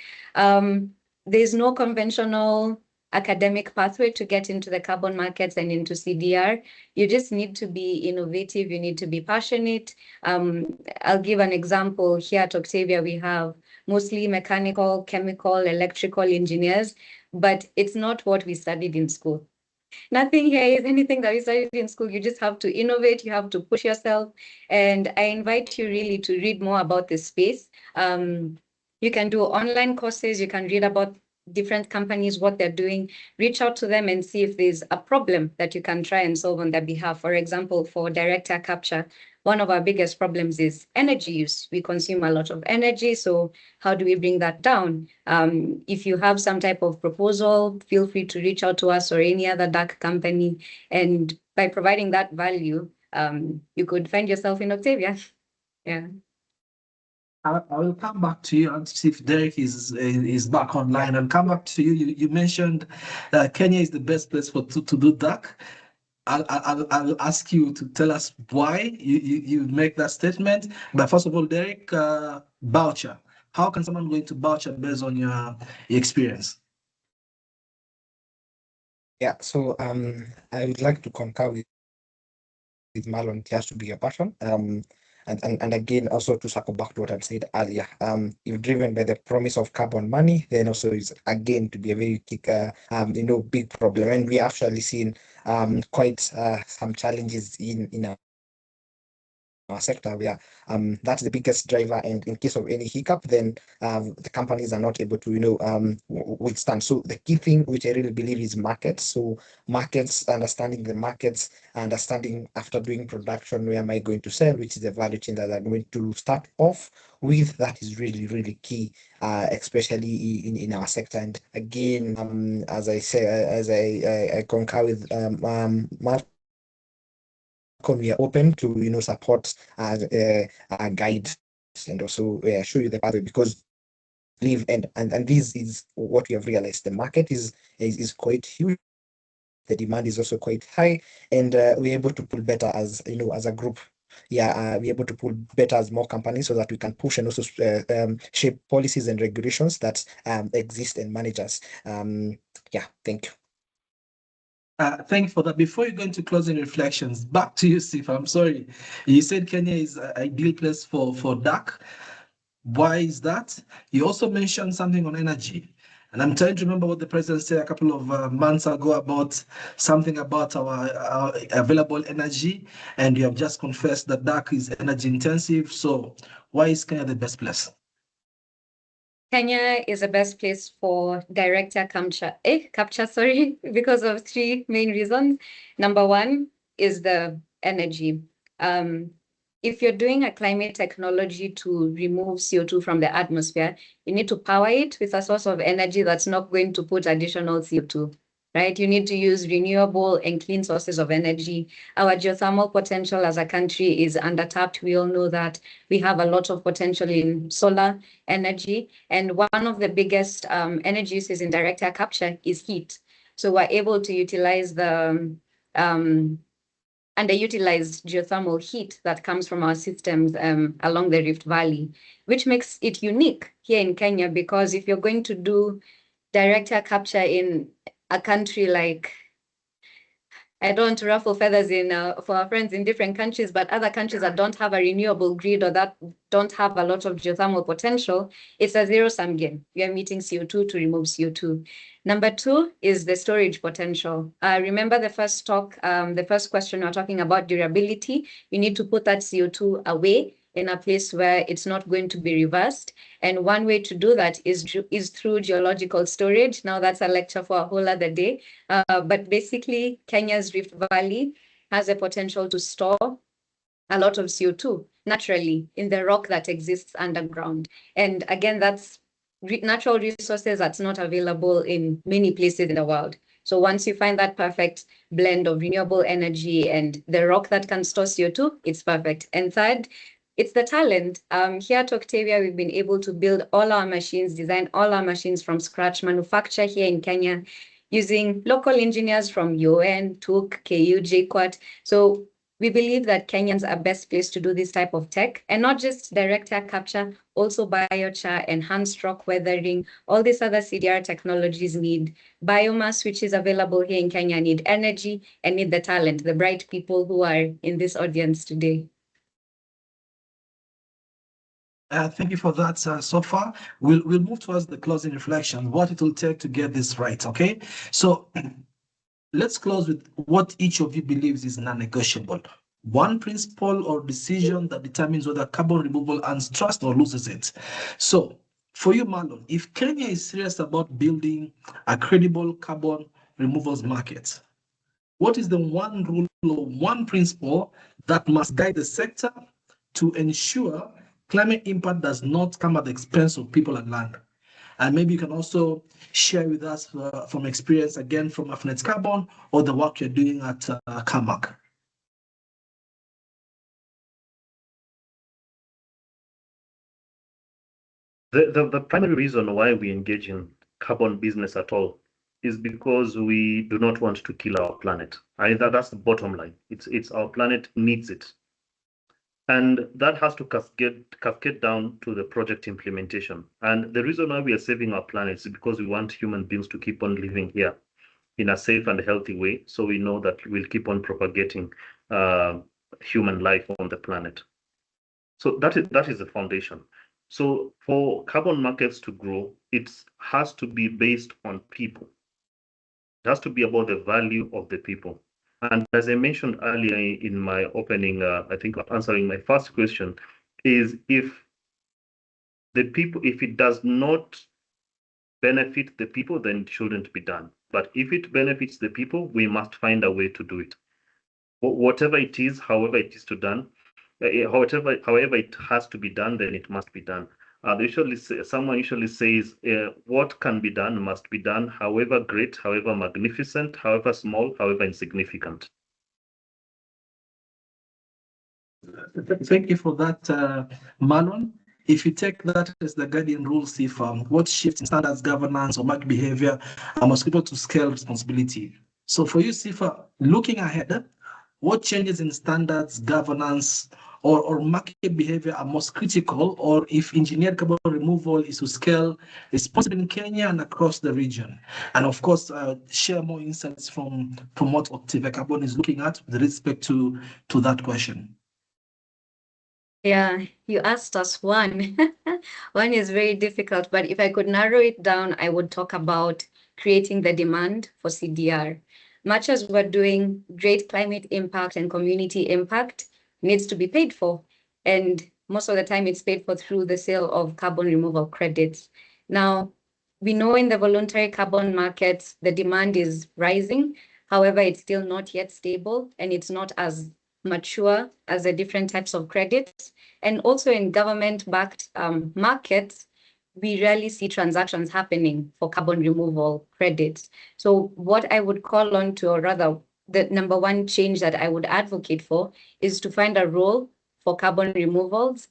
There's no conventional academic pathway to get into the carbon markets and into CDR. You just need to be innovative. You need to be passionate. I'll give an example. Here at Octavia, we have mostly mechanical, chemical, electrical engineers, but it's not what we studied in school. Nothing here is anything that we studied in school. You just have to innovate. You have to push yourself. And I invite you really to read more about this space. You can do online courses. You can read about different companies, what they're doing, reach out to them and see if there's a problem that you can try and solve on their behalf. For example, for direct air capture, one of our biggest problems is energy use. We consume a lot of energy. So how do we bring that down? If you have some type of proposal, feel free to reach out to us or any other dark company. And by providing that value, you could find yourself in Octavia. Yeah. I will come back to you and see if Derek is back online. I'll come back to you. You mentioned Kenya is the best place to do dark. I'll ask you to tell us why you make that statement. But first of all, Derek, voucher. How can someone go into voucher based on your experience? Yeah, so I would like to concur with Marlon. It has to be a passion. And again, also to circle back to what I said earlier, if driven by the promise of carbon money, then also is again to be a very big problem. And we actually seen quite some challenges in our sector where that's the biggest driver, and in case of any hiccup, then the companies are not able to withstand. So the key thing which I really believe is markets. So markets, understanding the markets, understanding after doing production, where am I going to sell, which is the value chain that I'm going to start off with. That is really really key, especially in our sector. And again, as I say, as I concur with Mark, we are open to support guide and also show you the pathway, because live and this is what we have realized: the market is quite huge, the demand is also quite high, and we're able to pull better as as a group. Yeah, we're able to pull better as more companies, so that we can push and also shape policies and regulations that exist and manage us. Yeah, thank you. Thank you for that. Before you go into closing reflections, back to you, Steve. I'm sorry. You said Kenya is an ideal place for DAC. Why is that? You also mentioned something on energy. And I'm trying to remember what the president said a couple of months ago about something about our available energy. And you have just confessed that DAC is energy intensive. So why is Kenya the best place? Kenya is the best place for capture, sorry, because of three main reasons. Number one is the energy. If you're doing a climate technology to remove CO2 from the atmosphere, you need to power it with a source of energy that's not going to put additional CO2, right? You need to use renewable and clean sources of energy. Our geothermal potential as a country is undertapped. We all know that we have a lot of potential in solar energy. And one of the biggest energy uses in direct air capture is heat. So we're able to utilize the underutilized geothermal heat that comes from our systems along the Rift Valley, which makes it unique here in Kenya, because if you're going to do direct air capture in a country like, I don't want to ruffle feathers for our friends in different countries, but other countries that don't have a renewable grid or that don't have a lot of geothermal potential, it's a zero-sum game. We are emitting CO2 to remove CO2. Number two is the storage potential. Remember the first the first question, we were talking about durability. You need to put that CO2 away in a place where it's not going to be reversed. And one way to do that is through geological storage. Now that's a lecture for a whole other day. But basically, Kenya's Rift Valley has a potential to store a lot of CO2 naturally in the rock that exists underground. And again, that's natural resources that's not available in many places in the world. So once you find that perfect blend of renewable energy and the rock that can store CO2, it's perfect. And third, it's the talent. Here at Octavia, we've been able to build all our machines, design all our machines from scratch, manufacture here in Kenya using local engineers from UN, TUK, KU, JKUAT. So we believe that Kenyans are best placed to do this type of tech, and not just direct air capture, also biochar, enhanced rock weathering. All these other CDR technologies need biomass, which is available here in Kenya, need energy, and need the talent, the bright people who are in this audience today. Thank you for that so far. We'll move towards the closing reflection, what it will take to get this right, okay? So let's close with what each of you believes is non-negotiable. One principle or decision that determines whether carbon removal earns trust or loses it. So for you, Marlon, if Kenya is serious about building a credible carbon removals market, what is the one rule or one principle that must guide the sector to ensure climate impact does not come at the expense of people and land? And maybe you can also share with us from experience, again, from Afnet Carbon or the work you're doing at CAMAC. The primary reason why we engage in carbon business at all is because we do not want to kill our planet. That's the bottom line. It's our planet needs it. And that has to cascade down to the project implementation. And the reason why we are saving our planet is because we want human beings to keep on living here in a safe and healthy way. So we know that we'll keep on propagating human life on the planet. So that is the foundation. So for carbon markets to grow, it has to be based on people. It has to be about the value of the people. And as I mentioned earlier in my opening, I think answering my first question, is if it does not benefit the people, then it shouldn't be done. But if it benefits the people, we must find a way to do it. Whatever it is, however it is to done, however it has to be done, then it must be done. Someone usually says, what can be done must be done, however great, however magnificent, however small, however insignificant. Thank you for that, Marlon. If you take that as the guiding rules, if what shifts in standards, governance, or market behavior must be able to scale responsibility. So for you, Sifa, looking ahead, what changes in standards, governance, or market behavior are most critical, or if engineered carbon removal is to scale responsibly in Kenya and across the region? And of course, share more insights from what Octavia Carbon is looking at with respect to that question. Yeah, you asked us one. One is very difficult, but if I could narrow it down, I would talk about creating the demand for CDR. Much as we're doing, great climate impact and community impact needs to be paid for. And most of the time it's paid for through the sale of carbon removal credits. Now, we know in the voluntary carbon markets, the demand is rising. However, it's still not yet stable and it's not as mature as the different types of credits. And also in government-backed markets, we rarely see transactions happening for carbon removal credits. So what I would call on to, or rather, the number one change that I would advocate for is to find a role for carbon removals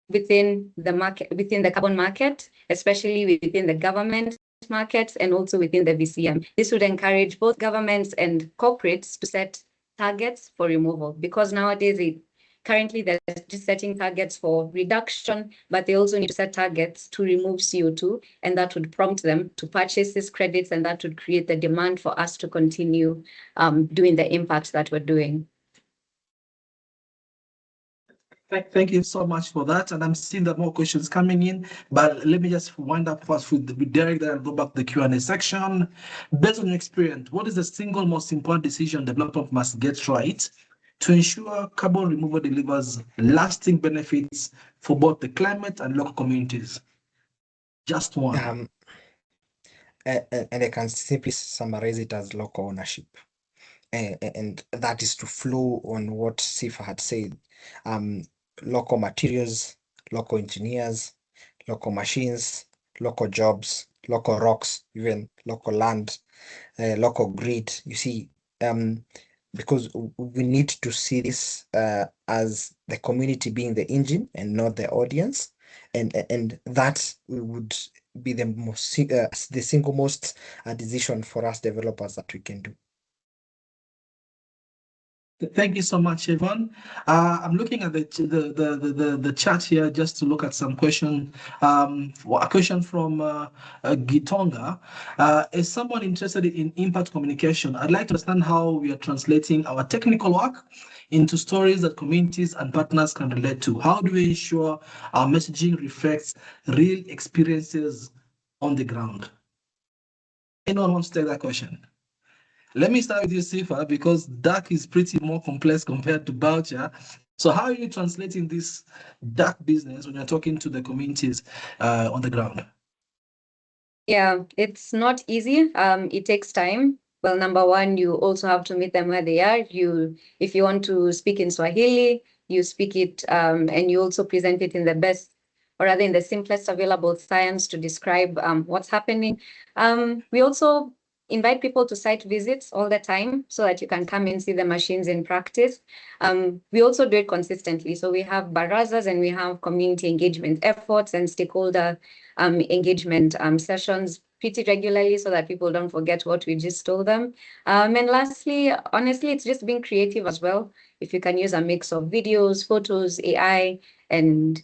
within the market, within the carbon market, especially within the government markets and also within the VCM. This would encourage both governments and corporates to set targets for removal, because nowadays currently they're just setting targets for reduction, but they also need to set targets to remove CO2, and that would prompt them to purchase these credits, and that would create the demand for us to continue doing the impact that we're doing. Thank you so much for that. And I'm seeing that more questions coming in, but let me just wind up first with Derek, then I'll go back to the Q&A section. Based on your experience, what is the single most important decision development must get right to ensure carbon removal delivers lasting benefits for both the climate and local communities? Just one. And I can simply summarize it as local ownership. And that is to flow on what Sifa had said. Local materials, local engineers, local machines, local jobs, local rocks, even local land, local grid. You see, because we need to see this as the community being the engine and not the audience, and that would be the most the single most decision for us developers that we can do. Thank you so much, Yvonne. I'm looking at the chat here just to look at some question. A question from Gitonga. Is someone interested in impact communication? I'd like to understand how we are translating our technical work into stories that communities and partners can relate to. How do we ensure our messaging reflects real experiences on the ground? Anyone wants to take that question? Let me start with you, Sifa, because DAC is pretty more complex compared to Boucher. So how are you translating this DAC business when you're talking to the communities on the ground? Yeah, it's not easy. It takes time. Well, number one, you also have to meet them where they are. If you want to speak in Swahili, you speak it, and you also present it in the best, or rather in the simplest available science to describe what's happening. We also invite people to site visits all the time so that you can come and see the machines in practice. We also do it consistently. So we have barazas and we have community engagement efforts and stakeholder engagement sessions pretty regularly so that people don't forget what we just told them. And lastly, honestly, it's just being creative as well. If you can use a mix of videos, photos, AI, and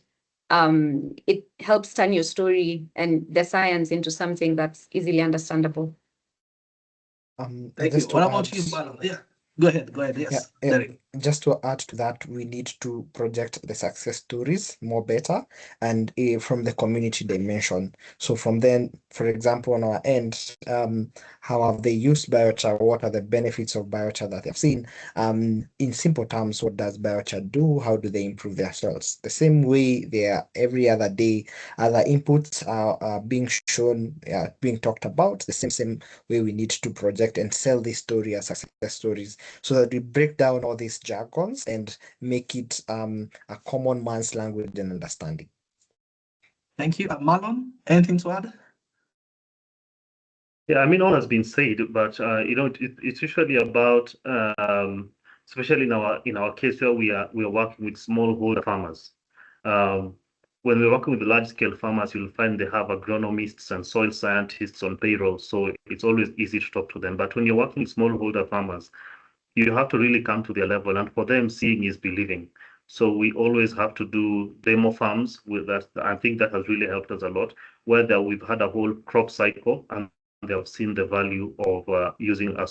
it helps turn your story and the science into something that's easily understandable. Thank you. What about you, Marlon? Yeah, go ahead. Yes, Derek. Just to add to that, we need to project the success stories more better and from the community dimension. So from then, for example, on our end, how have they used biochar? What are the benefits of biochar that they've seen? In simple terms, what does biochar do? How do they improve their soils? The same way they are every other day, other inputs are being shown, being talked about. The same way we need to project and sell this story as success stories, so that we break down all these jargons and make it a common man's language and understanding. Thank you. Marlon, anything to add? Yeah, I mean, all has been said, but it's usually about, especially in our case where we are working with smallholder farmers. When we're working with the large scale farmers, you'll find they have agronomists and soil scientists on payroll, so it's always easy to talk to them. But when you're working with smallholder farmers, you have to really come to their level, and for them, seeing is believing. So we always have to do demo farms with that. I think that has really helped us a lot, whether we've had a whole crop cycle and they have seen the value of using a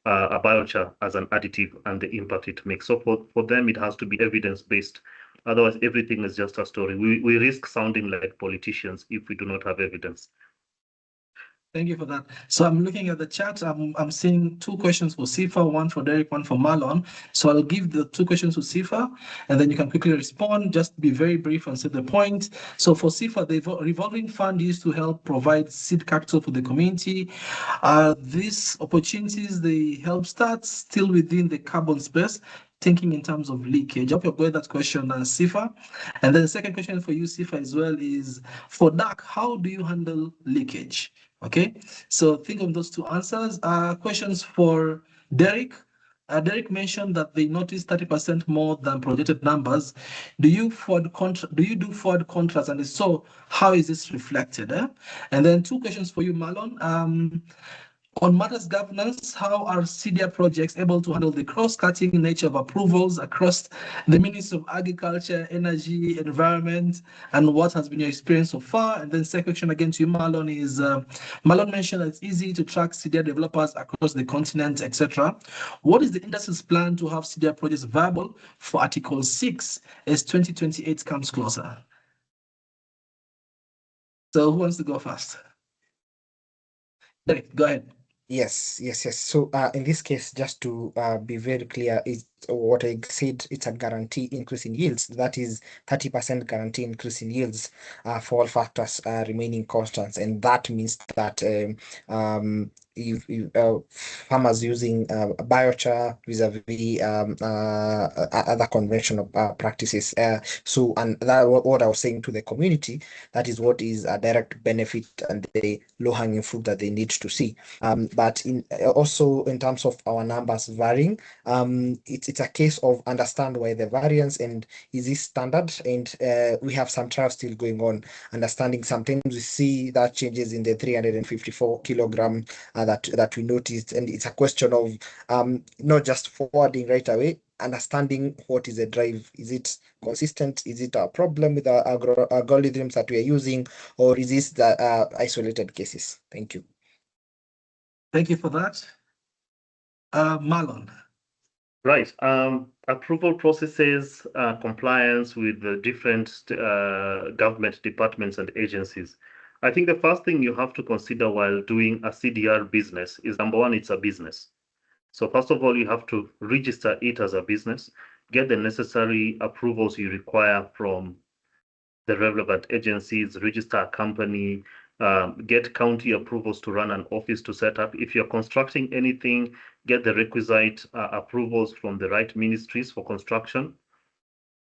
biochar as an additive and the impact it makes. So for them, it has to be evidence-based. Otherwise, everything is just a story. We risk sounding like politicians if we do not have evidence. Thank you for that. So I'm looking at the chat. I'm seeing two questions for Sifa, one for Derek, one for Marlon. So I'll give the two questions to Sifa, and then you can quickly respond. Just be very brief and say the point. So for Sifa, the revolving fund used to help provide seed capital for the community. These opportunities, they help start still within the carbon space, thinking in terms of leakage. I hope you're going that question, Sifa. And then the second question for you, Sifa, as well is for DAC, how do you handle leakage? Okay, so think of those two answers. Questions for Derek. Derek mentioned that they noticed 30% more than projected numbers. Do you do forward contracts? And if so, how is this reflected? And then two questions for you, Marlon. On matters governance, how are CDR projects able to handle the cross-cutting nature of approvals across the Ministry of Agriculture, Energy, Environment, and what has been your experience so far? And then second question again to you, Marlon, is Marlon mentioned that it's easy to track CDR developers across the continent, etc. What is the industry's plan to have CDR projects viable for Article 6 as 2028 comes closer? So who wants to go first? Derek, go ahead. Yes. So in this case, just to be very clear, it's what I said, it's a guarantee increase in yields. That is 30% guarantee increase in yields for all factors remaining constant. And that means that if farmers using biochar vis-a-vis other conventional practices. So, and that what I was saying to the community, that is what is a direct benefit and the low-hanging fruit that they need to see. But in also in terms of our numbers varying, it's a case of understand why the variance and is this standard, and we have some trials still going on. Understanding sometimes we see that changes in the 354 kilogram that we noticed, and it's a question of not just forwarding right away, understanding what is the drive. Is it consistent? Is it a problem with our algorithms that we are using, or is this the isolated cases? Thank you. Thank you for that. Marlon. Right. Approval processes, compliance with the different government departments and agencies. I think the first thing you have to consider while doing a CDR business is, number one, it's a business. So first of all, you have to register it as a business, get the necessary approvals you require from the relevant agencies, register a company, get county approvals to run an office to set up. If you're constructing anything, get the requisite approvals from the right ministries for construction.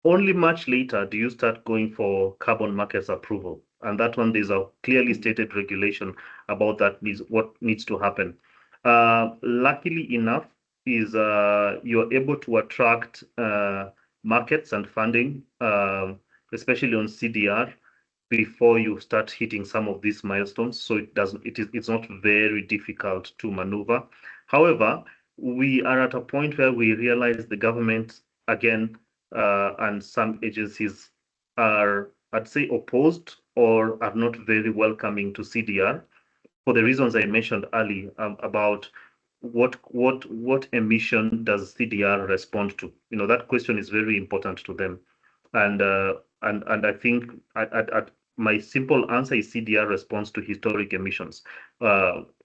Only much later do you start going for carbon markets approval. And that one, there's a clearly stated regulation about that, what needs to happen. Luckily enough, is you're able to attract markets and funding, especially on CDR, before you start hitting some of these milestones. So it's not very difficult to maneuver. However, we are at a point where we realize the government again and some agencies are, I'd say, opposed or are not very welcoming to CDR for the reasons I mentioned earlier about what emission does CDR respond to? That question is very important to them, and I think my simple answer is CDR responds to historic emissions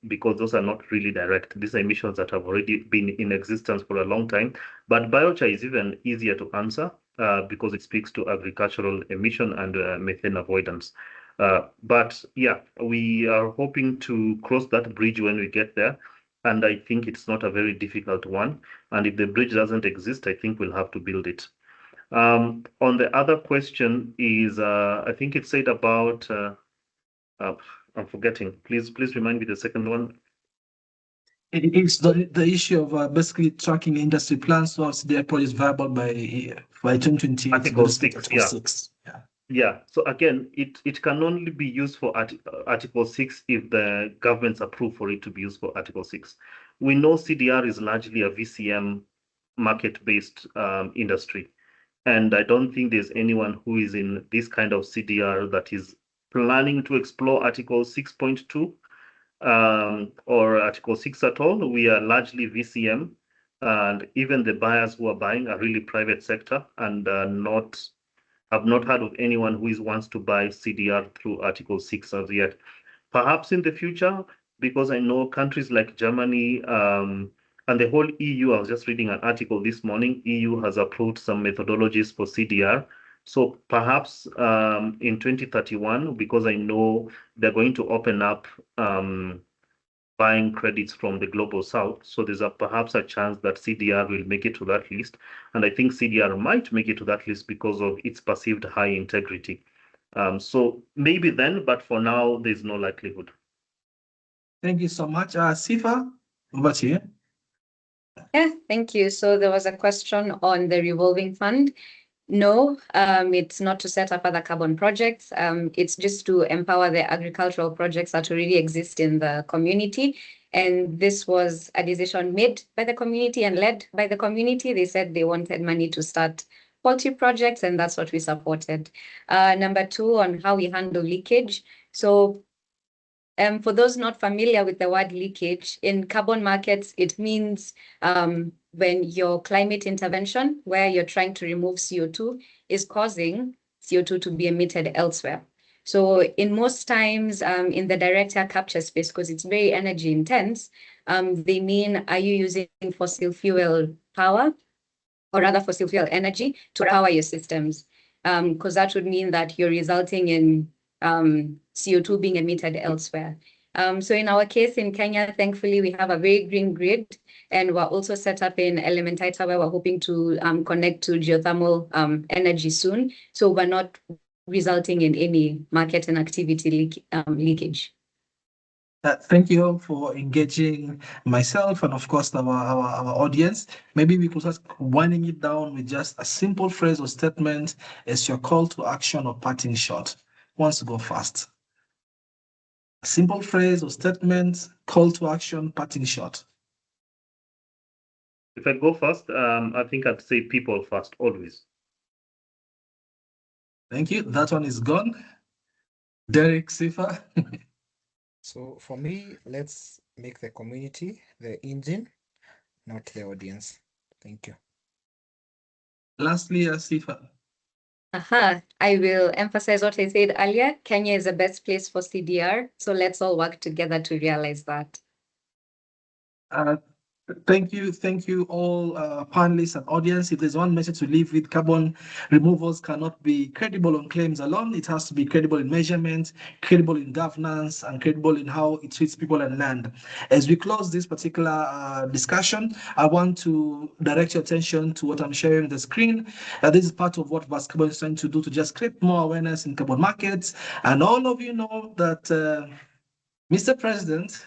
because those are not really direct. These are emissions that have already been in existence for a long time. But biochar is even easier to answer because it speaks to agricultural emission and methane avoidance. But yeah, we are hoping to cross that bridge when we get there. And I think it's not a very difficult one. And if the bridge doesn't exist, I think we'll have to build it. On the other question is, I think it said about, I'm forgetting. Please remind me the second one. It's the issue of basically tracking industry plans towards their projects viable by 2028. Article 6, yeah. 6. Yeah. Yeah. So again, it can only be used for Article 6 if the government's approve for it to be used for Article 6. We know CDR is largely a VCM market-based industry. And I don't think there's anyone who is in this kind of CDR that is planning to explore Article 6.2 or Article 6 at all. We are largely VCM, and even the buyers who are buying are really private sector and have not heard of anyone who wants to buy CDR through Article 6 as yet. Perhaps in the future, because I know countries like Germany and the whole EU, I was just reading an article this morning, EU has approved some methodologies for CDR. So perhaps in 2031, because I know they're going to open up buying credits from the global south. So there's perhaps a chance that CDR will make it to that list. And I think CDR might make it to that list because of its perceived high integrity. So maybe then, but for now, there's no likelihood. Thank you so much. Sifa, over to you. Yeah, thank you. So there was a question on the revolving fund. No, it's not to set up other carbon projects. It's just to empower the agricultural projects that already exist in the community. And this was a decision made by the community and led by the community. They said they wanted money to start poultry projects, and that's what we supported. Number two, on how we handle leakage. So for those not familiar with the word leakage, in carbon markets, it means when your climate intervention, where you're trying to remove CO2, is causing CO2 to be emitted elsewhere. So in most times in the direct air capture space, because it's very energy intense, they mean, are you using fossil fuel power or rather fossil fuel energy to power your systems? Because that would mean that you're resulting in CO2 being emitted elsewhere. So in our case in Kenya, thankfully, we have a very green grid, and we're also set up in Elementaita where we're hoping to connect to geothermal energy soon. So we're not resulting in any market and activity leakage. Thank you for engaging myself and of course our audience. Maybe we could start winding it down with just a simple phrase or statement as your call to action or parting shot. Who wants to go fast? A simple phrase or statement, call to action, parting shot. If I go first, I think I'd say people first, always. Thank you. That one is gone. Derek, Sifa. So for me, let's make the community the engine, not the audience. Thank you. Lastly, Sifa. I will emphasize what I said earlier. Kenya is the best place for CDR, so let's all work together to realize that. Thank you all panelists and audience. If there's one message to leave with, carbon removals cannot be credible on claims alone. It has to be credible in measurement, credible in governance, and credible in how it treats people and land. As we close this particular discussion, I want to direct your attention to what I'm sharing on the screen. This is part of what Vast Carbon is trying to do to just create more awareness in carbon markets. And all of you know that Mr. President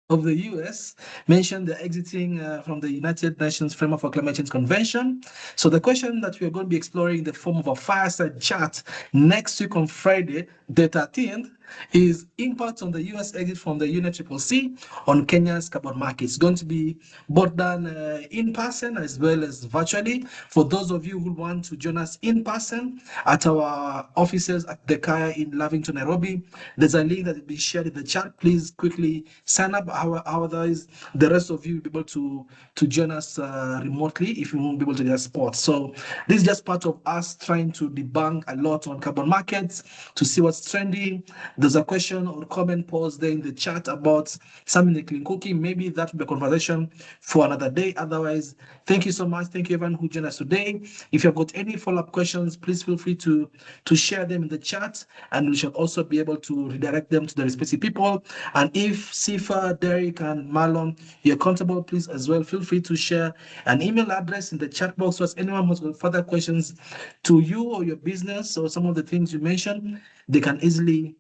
of the US mentioned they're exiting from the United Nations Framework for Climate Change Convention. So the question that we're going to be exploring in the form of a fireside chat next week on Friday, the 13th, is impact on the US exit from the UNFCCC on Kenya's carbon market. It's going to be both done in person as well as virtually. For those of you who want to join us in person at our offices at the Kaya in Lavington, Nairobi, there's a link that will be shared in the chat. Please quickly sign up. Otherwise, the rest of you will be able to join us remotely if you won't be able to get support. So this is just part of us trying to debunk a lot on carbon markets to see what's trending. There's a question or comment posed there in the chat about something like clean cooking. Maybe that will be a conversation for another day. Otherwise, thank you so much. Thank you everyone who joined us today. If you've got any follow-up questions, please feel free to share them in the chat, and we shall also be able to redirect them to the respective people. And if Sifa, Derek, and Marlon, you're comfortable, please as well feel free to share an email address in the chat box so as anyone who's got further questions to you or your business or some of the things you mentioned, they can easily